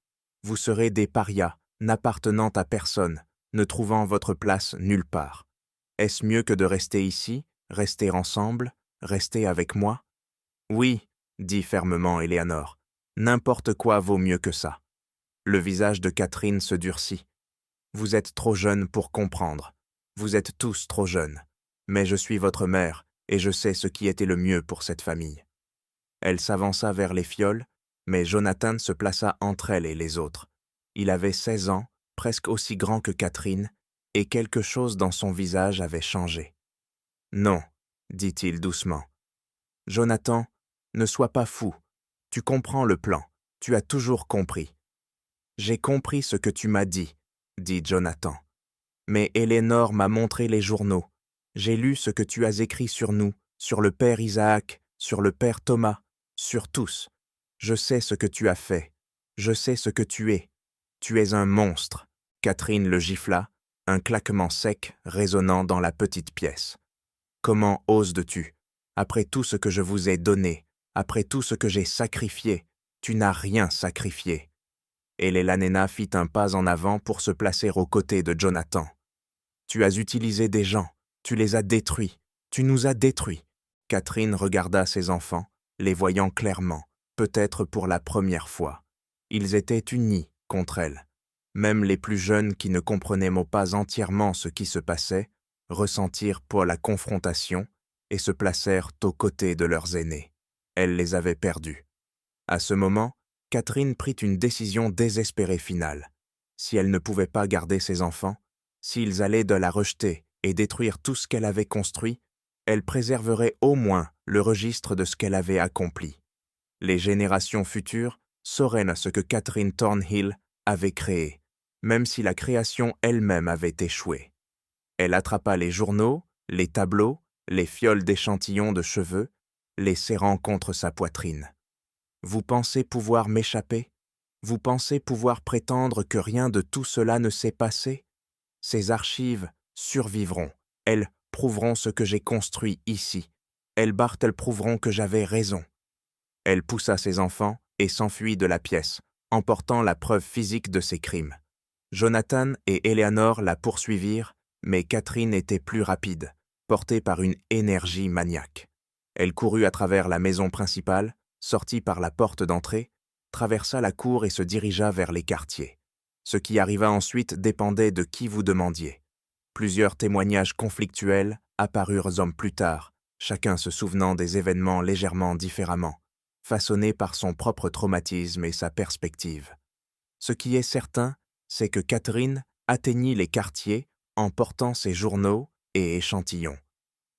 Vous serez des parias, n'appartenant à personne, ne trouvant votre place nulle part. Est-ce mieux que de rester ici, rester ensemble, rester avec moi? » « Oui, » dit fermement Éléanore, « n'importe quoi vaut mieux que ça. » Le visage de Catherine se durcit. « Vous êtes trop jeune pour comprendre. Vous êtes tous trop jeunes. Mais je suis votre mère, et je sais ce qui était le mieux pour cette famille. » Elle s'avança vers les fioles, mais Jonathan se plaça entre elle et les autres. Il avait 16 ans, presque aussi grand que Catherine, et quelque chose dans son visage avait changé. « Non, » dit-il doucement. « Jonathan, ne sois pas fou. Tu comprends le plan. Tu as toujours compris. »« J'ai compris ce que tu m'as dit, » dit Jonathan. « Mais Éléonore m'a montré les journaux. J'ai lu ce que tu as écrit sur nous, sur le père Isaac, sur le père Thomas, sur tous. Je sais ce que tu as fait. Je sais ce que tu es. Tu es un monstre. » Catherine le gifla, un claquement sec résonnant dans la petite pièce. « Comment oses-tu? Après tout ce que je vous ai donné, après tout ce que j'ai sacrifié, tu n'as rien sacrifié. » Et Elena fit un pas en avant pour se placer aux côtés de Jonathan. « Tu as utilisé des gens, tu les as détruits, tu nous as détruits. » Catherine regarda ses enfants, les voyant clairement, peut-être pour la première fois. Ils étaient unis contre elle. Même les plus jeunes qui ne comprenaient pas entièrement ce qui se passait, ressentirent pour la confrontation et se placèrent aux côtés de leurs aînés. Elle les avait perdus. À ce moment, Catherine prit une décision désespérée finale. Si elle ne pouvait pas garder ses enfants, s'ils allaient de la rejeter et détruire tout ce qu'elle avait construit, elle préserverait au moins le registre de ce qu'elle avait accompli. Les générations futures sauraient ce que Catherine Thornhill avait créé, même si la création elle-même avait échoué. Elle attrapa les journaux, les tableaux, les fioles d'échantillons de cheveux, les serrant contre sa poitrine. « Vous pensez pouvoir m'échapper? Vous pensez pouvoir prétendre que rien de tout cela ne s'est passé? Ces archives survivront, elles prouveront ce que j'ai construit ici. Elles prouveront que j'avais raison. » Elle poussa ses enfants et s'enfuit de la pièce, emportant la preuve physique de ses crimes. Jonathan et Eleanor la poursuivirent, mais Catherine était plus rapide, portée par une énergie maniaque. Elle courut à travers la maison principale, sortit par la porte d'entrée, traversa la cour et se dirigea vers les quartiers. Ce qui arriva ensuite dépendait de qui vous demandiez. Plusieurs témoignages conflictuels apparurent hommes plus tard, chacun se souvenant des événements légèrement différemment, façonnés par son propre traumatisme et sa perspective. Ce qui est certain, c'est que Catherine atteignit les quartiers en portant ses journaux et échantillons.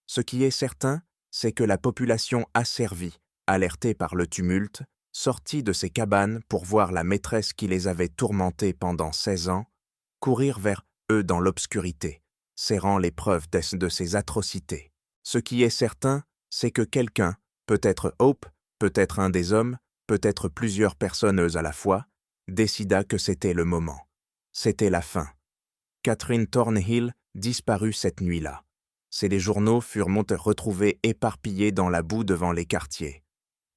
Ce qui est certain, c'est que la population asservie, alertée par le tumulte, sortit de ses cabanes pour voir la maîtresse qui les avait tourmentés pendant 16 ans, courir vers eux dans l'obscurité, serrant les preuves de ces atrocités. Ce qui est certain, c'est que quelqu'un, peut-être Hope, peut-être un des hommes, peut-être plusieurs personnes à la fois, décida que c'était le moment. C'était la fin. Catherine Thornhill disparut cette nuit-là. Les journaux furent retrouvés éparpillés dans la boue devant les quartiers.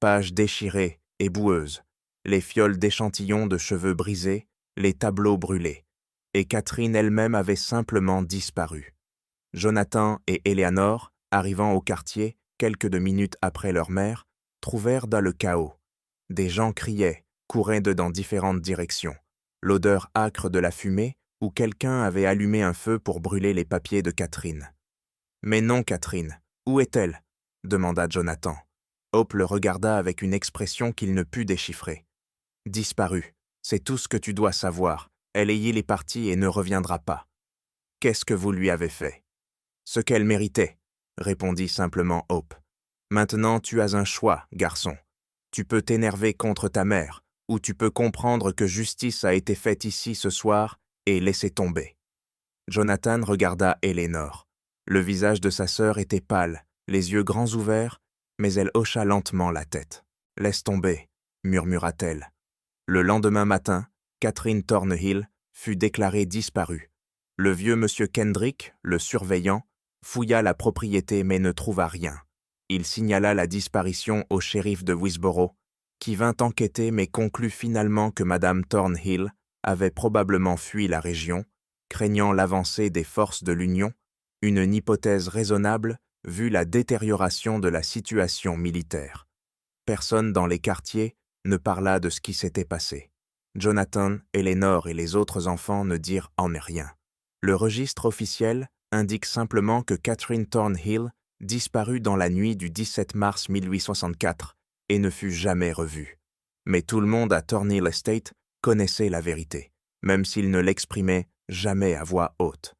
Pages déchirées et boueuses, les fioles d'échantillons de cheveux brisés, les tableaux brûlés. Et Catherine elle-même avait simplement disparu. Jonathan et Eleanor, arrivant au quartier, quelques minutes après leur mère, trouvèrent dans le chaos. Des gens criaient, couraient dans différentes directions. L'odeur âcre de la fumée, où quelqu'un avait allumé un feu pour brûler les papiers de Catherine. « Mais non, Catherine, où est-elle » demanda Jonathan. Hope le regarda avec une expression qu'il ne put déchiffrer. « Disparue, c'est tout ce que tu dois savoir. Elle est partie et ne reviendra pas. »« Qu'est-ce que vous lui avez fait ?»« Ce qu'elle méritait, » répondit simplement Hope. « Maintenant tu as un choix, garçon. Tu peux t'énerver contre ta mère, ou tu peux comprendre que justice a été faite ici ce soir et laisser tomber. » Jonathan regarda Eleanor. Le visage de sa sœur était pâle, les yeux grands ouverts, mais elle hocha lentement la tête. « Laisse tomber, » murmura-t-elle. Le lendemain matin, Catherine Thornhill fut déclarée disparue. Le vieux monsieur Kendrick, le surveillant, fouilla la propriété mais ne trouva rien. Il signala la disparition au shérif de Westboro, qui vint enquêter mais conclut finalement que Madame Thornhill avait probablement fui la région, craignant l'avancée des forces de l'Union, une hypothèse raisonnable vu la détérioration de la situation militaire. Personne dans les quartiers ne parla de ce qui s'était passé. Jonathan, Eleanor et les autres enfants ne dirent en rien. Le registre officiel indique simplement que Catherine Thornhill disparut dans la nuit du 17 mars 1864 et ne fut jamais revue. Mais tout le monde à Thornhill Estate connaissait la vérité, même s'il ne l'exprimait jamais à voix haute.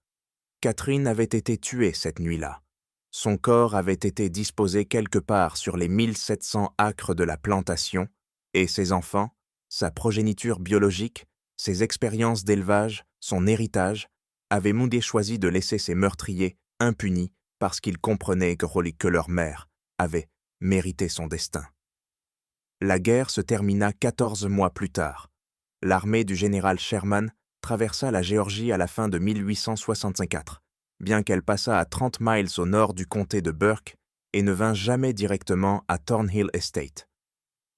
Catherine avait été tuée cette nuit-là. Son corps avait été disposé quelque part sur les 1700 acres de la plantation, et ses enfants, sa progéniture biologique, ses expériences d'élevage, son héritage, avaient choisi de laisser ces meurtriers impunis parce qu'ils comprenaient que leur mère avait mérité son destin. La guerre se termina 14 mois plus tard. L'armée du général Sherman traversa la Géorgie à la fin de 1864, bien qu'elle passât à 30 miles au nord du comté de Burke et ne vint jamais directement à Thornhill Estate.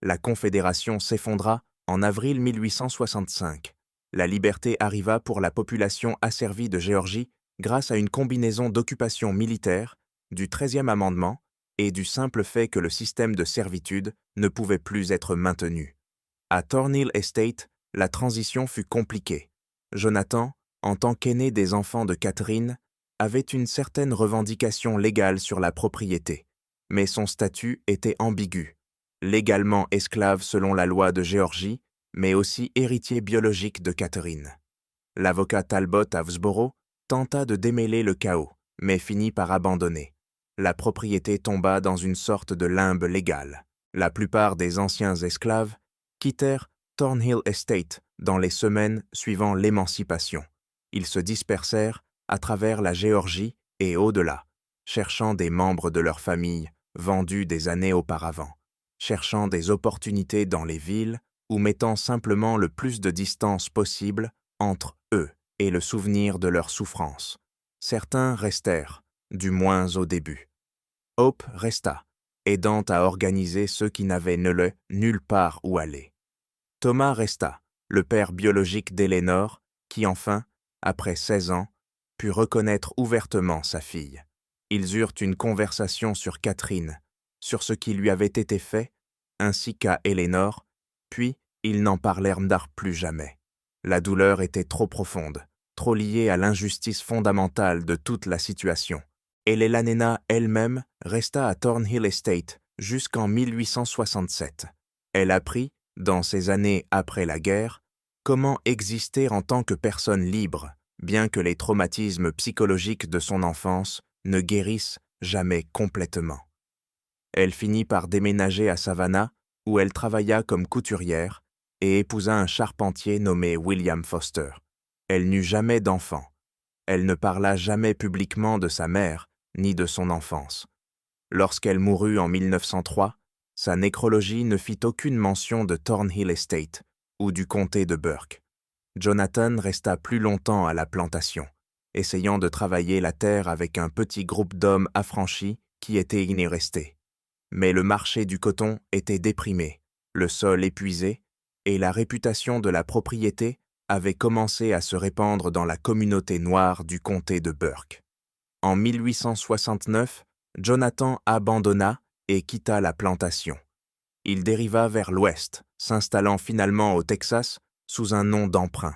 La Confédération s'effondra en avril 1865. La liberté arriva pour la population asservie de Géorgie grâce à une combinaison d'occupation militaire, du 13e amendement et du simple fait que le système de servitude ne pouvait plus être maintenu. À Thornhill Estate, la transition fut compliquée. Jonathan, en tant qu'aîné des enfants de Catherine, avait une certaine revendication légale sur la propriété, mais son statut était ambigu. Légalement esclave selon la loi de Géorgie, mais aussi héritier biologique de Catherine. L'avocat Talbot à Westboro tenta de démêler le chaos, mais finit par abandonner. La propriété tomba dans une sorte de limbe légal. La plupart des anciens esclaves quittèrent Thornhill Estate dans les semaines suivant l'émancipation. Ils se dispersèrent à travers la Géorgie et au-delà, cherchant des membres de leur famille vendus des années auparavant, cherchant des opportunités dans les villes ou mettant simplement le plus de distance possible entre eux et le souvenir de leur souffrance. Certains restèrent, du moins au début. Hope resta, aidant à organiser ceux qui n'avaient nulle part où aller. Thomas resta, le père biologique d'Eleanor, qui enfin, après 16 ans, put reconnaître ouvertement sa fille. Ils eurent une conversation sur Catherine, sur ce qui lui avait été fait, ainsi qu'à Eleanor, puis ils n'en parlèrent plus jamais. La douleur était trop profonde, trop liée à l'injustice fondamentale de toute la situation. Et Lelanena elle-même resta à Thornhill Estate jusqu'en 1867. Elle apprit, dans ces années après la guerre, comment exister en tant que personne libre, bien que les traumatismes psychologiques de son enfance ne guérissent jamais complètement. Elle finit par déménager à Savannah, où elle travailla comme couturière, et épousa un charpentier nommé William Foster. Elle n'eut jamais d'enfant. Elle ne parla jamais publiquement de sa mère, ni de son enfance. Lorsqu'elle mourut en 1903, sa nécrologie ne fit aucune mention de Thornhill Estate ou du comté de Burke. Jonathan resta plus longtemps à la plantation, essayant de travailler la terre avec un petit groupe d'hommes affranchis qui étaient y restés. Mais le marché du coton était déprimé, le sol épuisé, et la réputation de la propriété avait commencé à se répandre dans la communauté noire du comté de Burke. En 1869, Jonathan abandonna et quitta la plantation. Il dériva vers l'ouest, s'installant finalement au Texas sous un nom d'emprunt.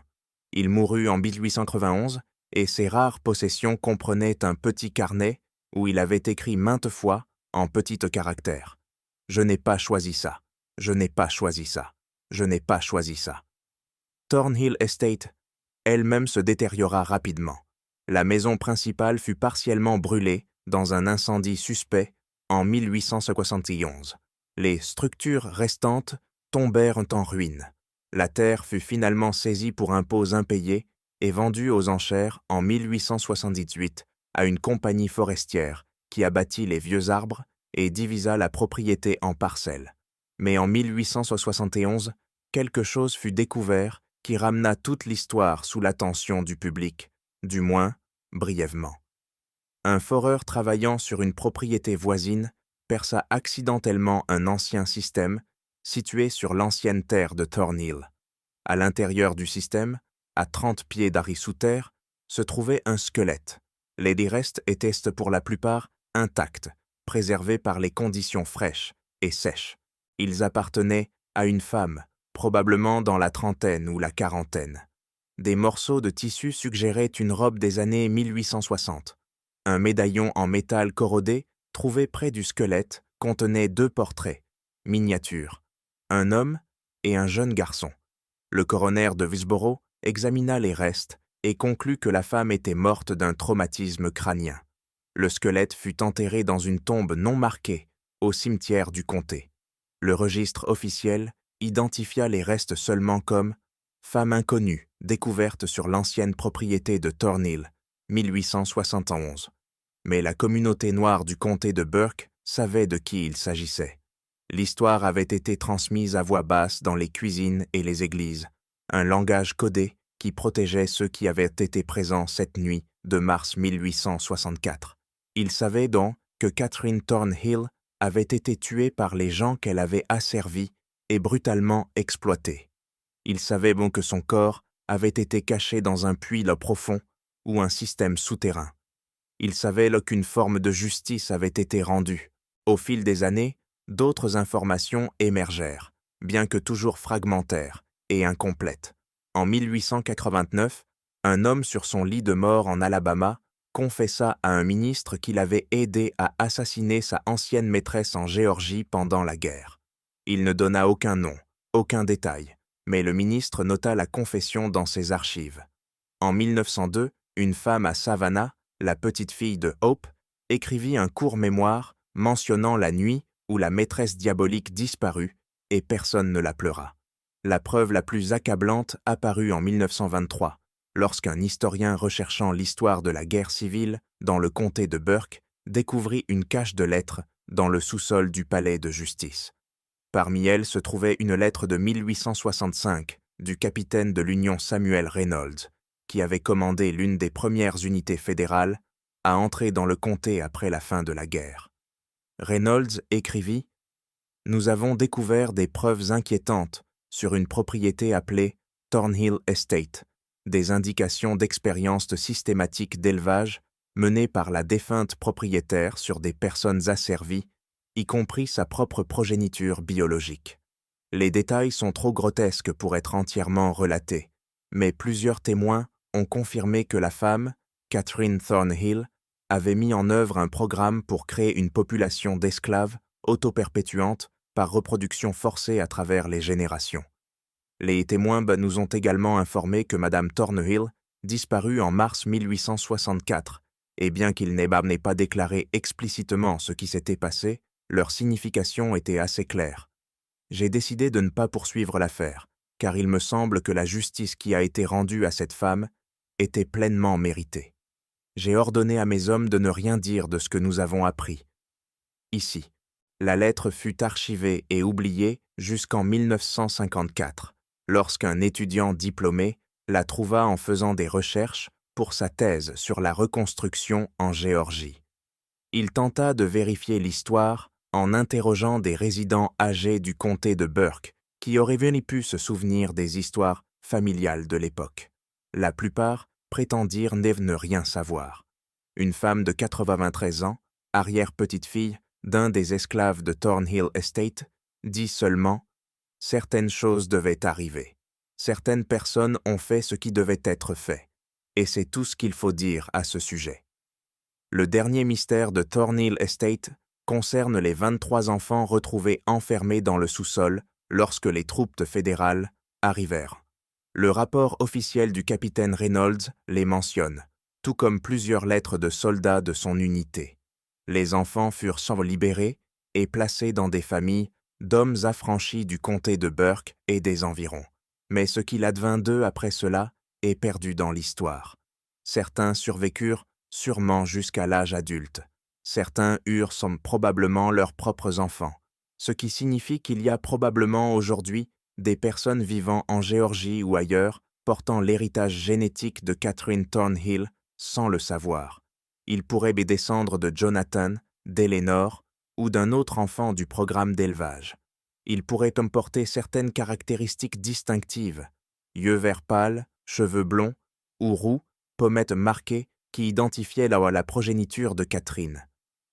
Il mourut en 1891 et ses rares possessions comprenaient un petit carnet où il avait écrit maintes fois en petits caractères. « Je n'ai pas choisi ça. Je n'ai pas choisi ça. Je n'ai pas choisi ça. » Thornhill Estate elle-même se détériora rapidement. La maison principale fut partiellement brûlée dans un incendie suspect en 1871. Les structures restantes tombèrent en ruine. La terre fut finalement saisie pour impôts impayés et vendue aux enchères en 1878 à une compagnie forestière qui abattit les vieux arbres et divisa la propriété en parcelles. Mais en 1871, quelque chose fut découvert qui ramena toute l'histoire sous l'attention du public, du moins brièvement. Un foreur travaillant sur une propriété voisine perça accidentellement un ancien système situé sur l'ancienne terre de Thornhill. À l'intérieur du système, à 30 pieds d'arri sous terre, se trouvait un squelette. Les restes étaient pour la plupart intacts, préservés par les conditions fraîches et sèches. Ils appartenaient à une femme, probablement dans la trentaine ou la quarantaine. Des morceaux de tissu suggéraient une robe des années 1860. Un médaillon en métal corrodé, trouvé près du squelette, contenait 2 portraits, miniatures, un homme et un jeune garçon. Le coroner de Willsboro examina les restes et conclut que la femme était morte d'un traumatisme crânien. Le squelette fut enterré dans une tombe non marquée au cimetière du comté. Le registre officiel identifia les restes seulement comme « femme inconnue découverte sur l'ancienne propriété de Thornhill, 1871 ». Mais la communauté noire du comté de Burke savait de qui il s'agissait. L'histoire avait été transmise à voix basse dans les cuisines et les églises, un langage codé qui protégeait ceux qui avaient été présents cette nuit de mars 1864. Il savait donc que Catherine Thornhill avait été tuée par les gens qu'elle avait asservis et brutalement exploités. Il savait bon que son corps avait été caché dans un puits profond ou un système souterrain. Il savait qu'une forme de justice avait été rendue. Au fil des années, d'autres informations émergèrent, bien que toujours fragmentaires et incomplètes. En 1889, un homme sur son lit de mort en Alabama confessa à un ministre qu'il avait aidé à assassiner sa ancienne maîtresse en Géorgie pendant la guerre. Il ne donna aucun nom, aucun détail, mais le ministre nota la confession dans ses archives. En 1902, une femme à Savannah, la petite-fille de Hope, écrivit un court mémoire mentionnant la nuit où la maîtresse diabolique disparut et personne ne la pleura. La preuve la plus accablante apparut en 1923, lorsqu'un historien recherchant l'histoire de la guerre civile dans le comté de Burke découvrit une cache de lettres dans le sous-sol du palais de justice. Parmi elles se trouvait une lettre de 1865 du capitaine de l'Union Samuel Reynolds, qui avait commandé l'une des premières unités fédérales à entrer dans le comté après la fin de la guerre. Reynolds écrivit « Nous avons découvert des preuves inquiétantes sur une propriété appelée Thornhill Estate, des indications d'expériences systématiques d'élevage menées par la défunte propriétaire sur des personnes asservies, y compris sa propre progéniture biologique. Les détails sont trop grotesques pour être entièrement relatés, mais plusieurs témoins ont confirmé que la femme, Catherine Thornhill, avait mis en œuvre un programme pour créer une population d'esclaves auto-perpétuante par reproduction forcée à travers les générations. Les témoins nous ont également informé que Madame Thornhill disparut en mars 1864, et bien qu'ils n'aient pas déclaré explicitement ce qui s'était passé, leur signification était assez claire. J'ai décidé de ne pas poursuivre l'affaire, car il me semble que la justice qui a été rendue à cette femme était pleinement méritée. J'ai ordonné à mes hommes de ne rien dire de ce que nous avons appris. Ici, la lettre fut archivée et oubliée jusqu'en 1954, lorsqu'un étudiant diplômé la trouva en faisant des recherches pour sa thèse sur la reconstruction en Géorgie. Il tenta de vérifier l'histoire en interrogeant des résidents âgés du comté de Burke qui auraient pu se souvenir des histoires familiales de l'époque. La plupart prétendirent ne rien savoir. Une femme de 93 ans, arrière-petite-fille d'un des esclaves de Thornhill Estate, dit seulement « Certaines choses devaient arriver. Certaines personnes ont fait ce qui devait être fait. Et c'est tout ce qu'il faut dire à ce sujet. » Le dernier mystère de Thornhill Estate concerne les 23 enfants retrouvés enfermés dans le sous-sol lorsque les troupes fédérales arrivèrent. Le rapport officiel du capitaine Reynolds les mentionne, tout comme plusieurs lettres de soldats de son unité. Les enfants furent libérés et placés dans des familles d'hommes affranchis du comté de Burke et des environs. Mais ce qu'il advint d'eux après cela est perdu dans l'histoire. Certains survécurent sûrement jusqu'à l'âge adulte. Certains eurent probablement leurs propres enfants, ce qui signifie qu'il y a probablement aujourd'hui des personnes vivant en Géorgie ou ailleurs portant l'héritage génétique de Catherine Thornhill sans le savoir. Ils pourraient descendre de Jonathan, d'Eleanor ou d'un autre enfant du programme d'élevage. Ils pourraient porter certaines caractéristiques distinctives, yeux vert pâle, cheveux blonds ou roux, pommettes marquées qui identifiaient la progéniture de Catherine.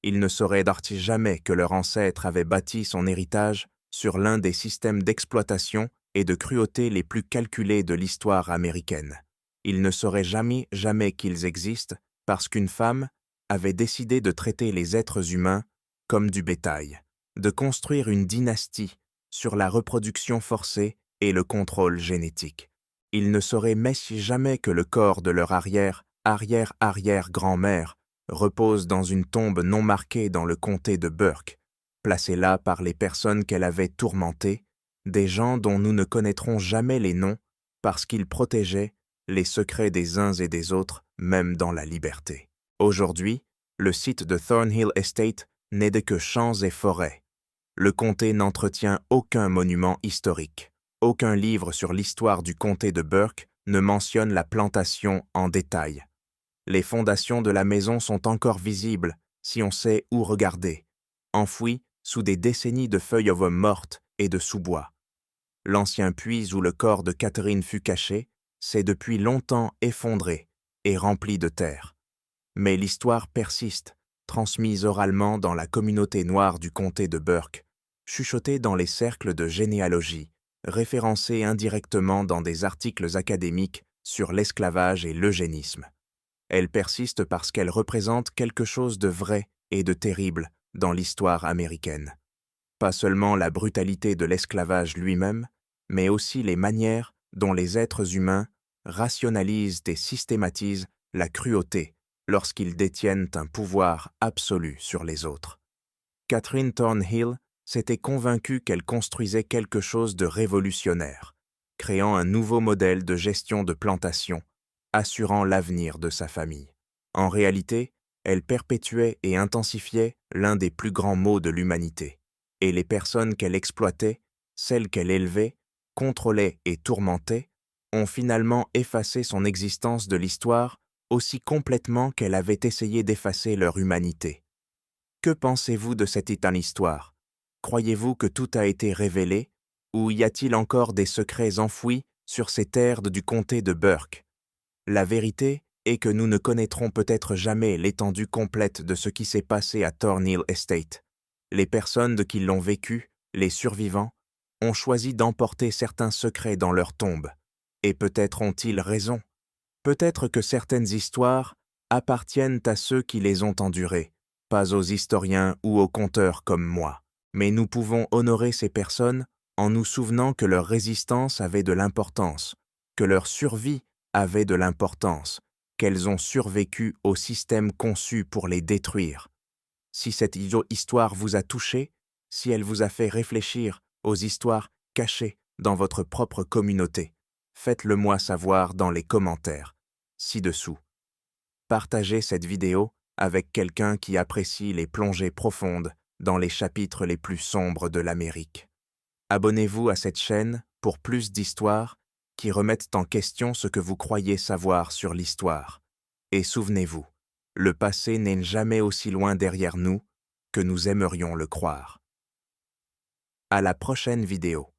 Ils ne sauraient jamais que leur ancêtre avait bâti son héritage sur l'un des systèmes d'exploitation et de cruauté les plus calculés de l'histoire américaine. Ils ne sauraient jamais qu'ils existent parce qu'une femme avait décidé de traiter les êtres humains comme du bétail, de construire une dynastie sur la reproduction forcée et le contrôle génétique. Ils ne sauraient jamais que le corps de leur arrière-arrière-arrière-grand-mère repose dans une tombe non marquée dans le comté de Burke, placée là par les personnes qu'elle avait tourmentées, des gens dont nous ne connaîtrons jamais les noms parce qu'ils protégeaient les secrets des uns et des autres, même dans la liberté. Aujourd'hui, le site de Thornhill Estate n'est que champs et forêts. Le comté n'entretient aucun monument historique. Aucun livre sur l'histoire du comté de Burke ne mentionne la plantation en détail. Les fondations de la maison sont encore visibles si on sait où regarder, enfouies sous des décennies de feuilles mortes et de sous-bois. L'ancien puits où le corps de Catherine fut caché s'est depuis longtemps effondré et rempli de terre. Mais l'histoire persiste, transmise oralement dans la communauté noire du comté de Burke, chuchotée dans les cercles de généalogie, référencée indirectement dans des articles académiques sur l'esclavage et l'eugénisme. Elle persiste parce qu'elle représente quelque chose de vrai et de terrible dans l'histoire américaine. Pas seulement la brutalité de l'esclavage lui-même, mais aussi les manières dont les êtres humains rationalisent et systématisent la cruauté lorsqu'ils détiennent un pouvoir absolu sur les autres. Catherine Thornhill s'était convaincue qu'elle construisait quelque chose de révolutionnaire, créant un nouveau modèle de gestion de plantation, assurant l'avenir de sa famille. En réalité, elle perpétuait et intensifiait l'un des plus grands maux de l'humanité, et les personnes qu'elle exploitait, celles qu'elle élevait, contrôlait et tourmentait, ont finalement effacé son existence de l'histoire aussi complètement qu'elle avait essayé d'effacer leur humanité. Que pensez-vous de cette éternelle histoire? Croyez-vous que tout a été révélé, ou y a-t-il encore des secrets enfouis sur ces terres du comté de Burke? La vérité est que nous ne connaîtrons peut-être jamais l'étendue complète de ce qui s'est passé à Thornhill Estate. Les personnes qui l'ont vécu, les survivants, ont choisi d'emporter certains secrets dans leur tombe. Et peut-être ont-ils raison. Peut-être que certaines histoires appartiennent à ceux qui les ont endurées, pas aux historiens ou aux conteurs comme moi. Mais nous pouvons honorer ces personnes en nous souvenant que leur résistance avait de l'importance, que leur survie avait de l'importance, qu'elles ont survécu au système conçu pour les détruire. Si cette histoire vous a touché, si elle vous a fait réfléchir aux histoires cachées dans votre propre communauté, faites-le moi savoir dans les commentaires, ci-dessous. Partagez cette vidéo avec quelqu'un qui apprécie les plongées profondes dans les chapitres les plus sombres de l'Amérique. Abonnez-vous à cette chaîne pour plus d'histoires qui remettent en question ce que vous croyez savoir sur l'histoire. Et souvenez-vous, le passé n'est jamais aussi loin derrière nous que nous aimerions le croire. À la prochaine vidéo.